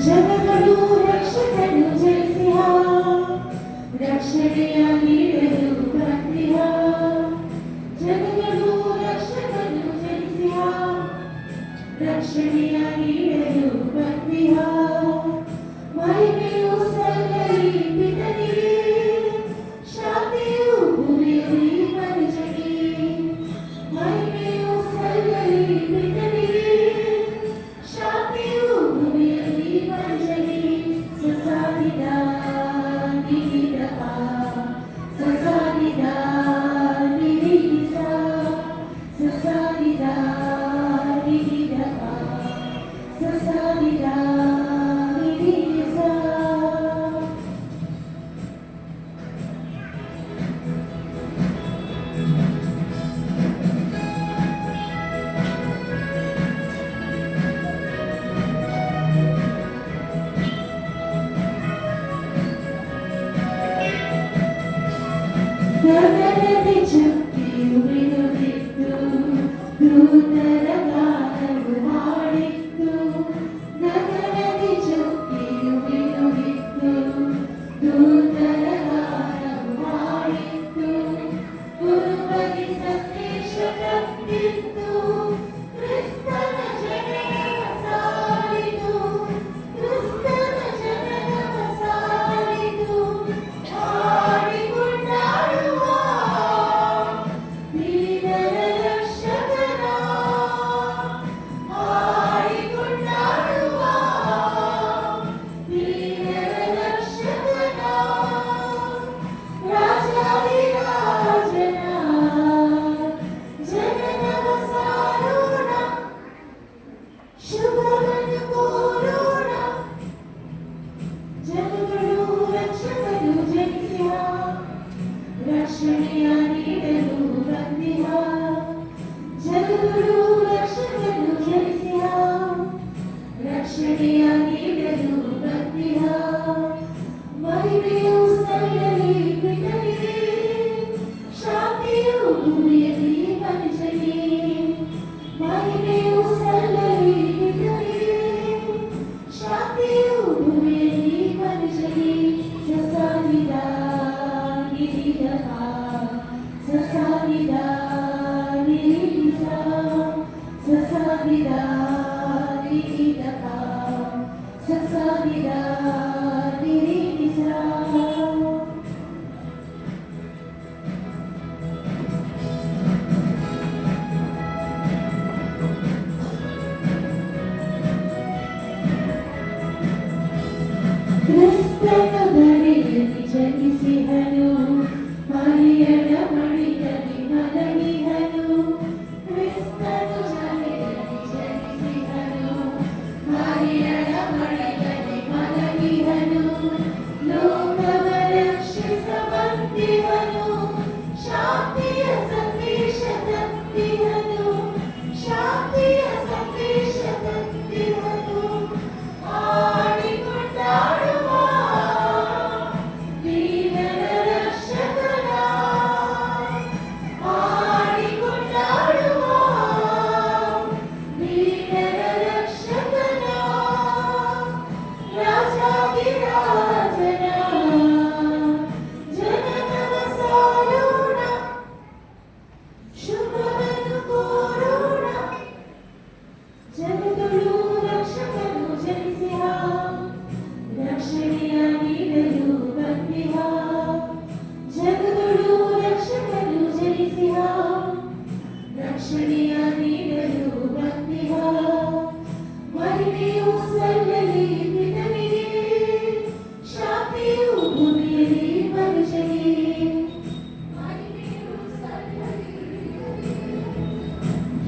ಜಗಗಳು ರಕ್ಷಕನು ಜಯಿಸಿಹ, ರಕ್ಷಣೆಯ ನೀಡಲು ಬಂದಿಹ. ಜಗಗಳು ರಕ್ಷಕನು ಜಯಿಸಿಹ, ರಕ್ಷಣೆಯ ನೀಡಲು ಬಂದಿಹ. ಮಹಿಮೆಯು ಸಲ್ಲಲಿ ಪಿತನಿಗೆ, ಶಾಂತಿಯು ಭೂಮಿಯಲ್ಲಿ ಮನುಜನಿಗೆ. ಮಹಿಮೆಯು ಸಲ್ಲಲಿ ಪಿತನಿಗೆ, ಶಾಂತಿಯು ಭೂಮಿಯಲ್ಲಿ ಮನುಜನಿಗೆ. ಸಸಾದಿದ ನಿರಿದಕ, ಸಸಾದಿದ ನಿರಿಸ, ಸಸಾದಿದ ನಿರಿದಕ, ಸಸಾದಿದ ನಿರಿಸ. ಗಗನದಿ ಚುಕ್ಕಿಯು ಬಿಡುತ್ತಿತ್ತು, ದೂತರ ಗಾನವು ಹಾಡಿತ್ತು. ಗಗನದಿ ಚುಕ್ಕಿಯು ಬಿಡುತ್ತಿತ್ತು, ದೂತರ ಗಾನವು ಹಾಡಿತ್ತು. ಗುರುಬಲಿ ಸಂದೇಶ ತಂದಿತ್ತು, ಕ್ರಿಸ್ತನ ಜನನವ ಸಾರಿತು, ಕ್ರಿಸ್ತನ ಜನನವ ಸಾರಿತು. ಹಾಡಿಕೊಂಡಾಡುವ ದೀನರ ರಕ್ಷಕನ, ಹಾಡಿಕೊಂಡಾಡುವ ದೀನರ ರಕ್ಷಕನ. ರಾಜಾಧಿರಾಜನ ಜನನವ ಸಾರೋಣ, ಶುಭವನ್ನು ಕೋರೋಣ. ಜಗಗಳು ರಕ್ಷಕನು ಜನಿಸಿಹ, ರಕ್ಷಣೆಯ ನೀಡಲು ಬಂದಿಹ. ಜಗಗಳು ರಕ್ಷಕನು ಜನಿಸಿಹ, ರಕ್ಷಣೆಯ ನೀಡಲು ಬಂದಿಹ. ಮಹಿಮೆಯು ಸಲ್ಲಲಿ ಪಿತನಿಗೆ, ಶಾಂತಿಯು ಭೂಮಿಯಲ್ಲಿ ಮನುಜನಿಗೆ. ಮಹಿಮೆಯು ಸಲ್ಲಲಿ ಪಿತನಿಗೆ, ಶಾಂತಿಯು ಭೂಮಿಯಲ್ಲಿ ಮನುಜನಿಗೆ. ಸಸಾದಿದ ನಿರಿದಕ, ಸಸಾದಿದ ನಿರಿಸ, ಸಸಾದಿದ ನಿರಿದಕ, ಸಸಾದಿದ ನಿರಿಸ. ಕ್ರಿಸ್ತನ ಧರೆಯಲ್ಲಿ ಜನಿಸಿಹನು, ಮರಿಯಳ ಮಡಿಲಲ್ಲಿ ಮಲಗಿಹನು. ಕ್ರಿಸ್ತನ ಧರೆಯಲ್ಲಿ ಜನಿಸಿಹನು, ಮರಿಯಳ ಮಡಿಲಲ್ಲಿ ಮಲಗಿಹನು. ಲೋಕವ ರಕ್ಷಿಸ ಬಂದಿಹನು, ಶಾಂತಿಯ ಸಂದೇಶ ತಂದಿಹನು, ಶಾಂತಿಯ ಸಂದೇಶ ತಂದಿಹನು. ಹಾಡಿಕೊಂಡಾಡುವ ದೀನರ ರಕ್ಷಣೆಯ ನೀಡಲು ಬಂದಿಹ ಜಗದೊಳು ರಕ್ಷಕನು ಜನಿಸಿಹ ರಕ್ಷಣೆಯ ನೀಡಲು ಬಂದಿಹ ಮಹಿಮೆಯು ಸಲ್ಲಲಿ ಪಿತನಿಗೆ ಶಾಂತಿಯು ಭೂಮಿಯಲ್ಲಿ ಮನುಷ್ಯನಿಗೆ ಮಹಿಮೆಯು ಸಲ್ಲಲಿ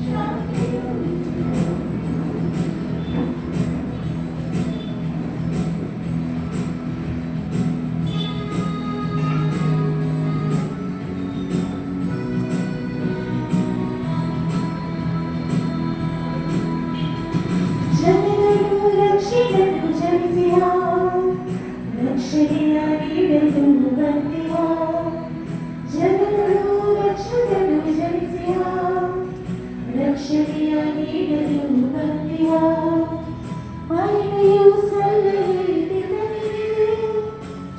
ಶಾಂತಿಯು ಜನಗಳು ರಕ್ಷಣೆಯನ್ನು ಜನಿಸಿಹ ರಕ್ಷಣೆಯ ನೀಡಲು ಬಂದಿಹ ಜನಗಳು ರಕ್ಷಣೆಯನ್ನು ಜನಿಸಿಹ ರಕ್ಷಣೆಯ ನೀಡಲು ಬಂದಿಹ ಮಹಿಮೆಯು ಸಲ್ಲಲಿ ಪಿತನಿಗೆ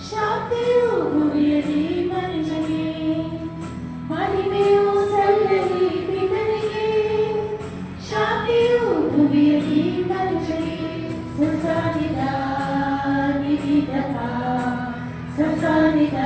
ಶಾಂತಿಯು ಭೂಮಿಯಲ್ಲಿ ಮನುಷ್ಯನಿಗೆ ಮಹಿಮೆಯು ಸಲ್ಲಲಿ ಪಿತನಿಗೆ ಶಾಂತಿಯು ಭೂಮಿಯಲ್ಲಿ ಮನುಷ್ಯನಿಗೆ ಸಸಾನಿದ ನಿಧಿದಪ ಸಸಾನಿದ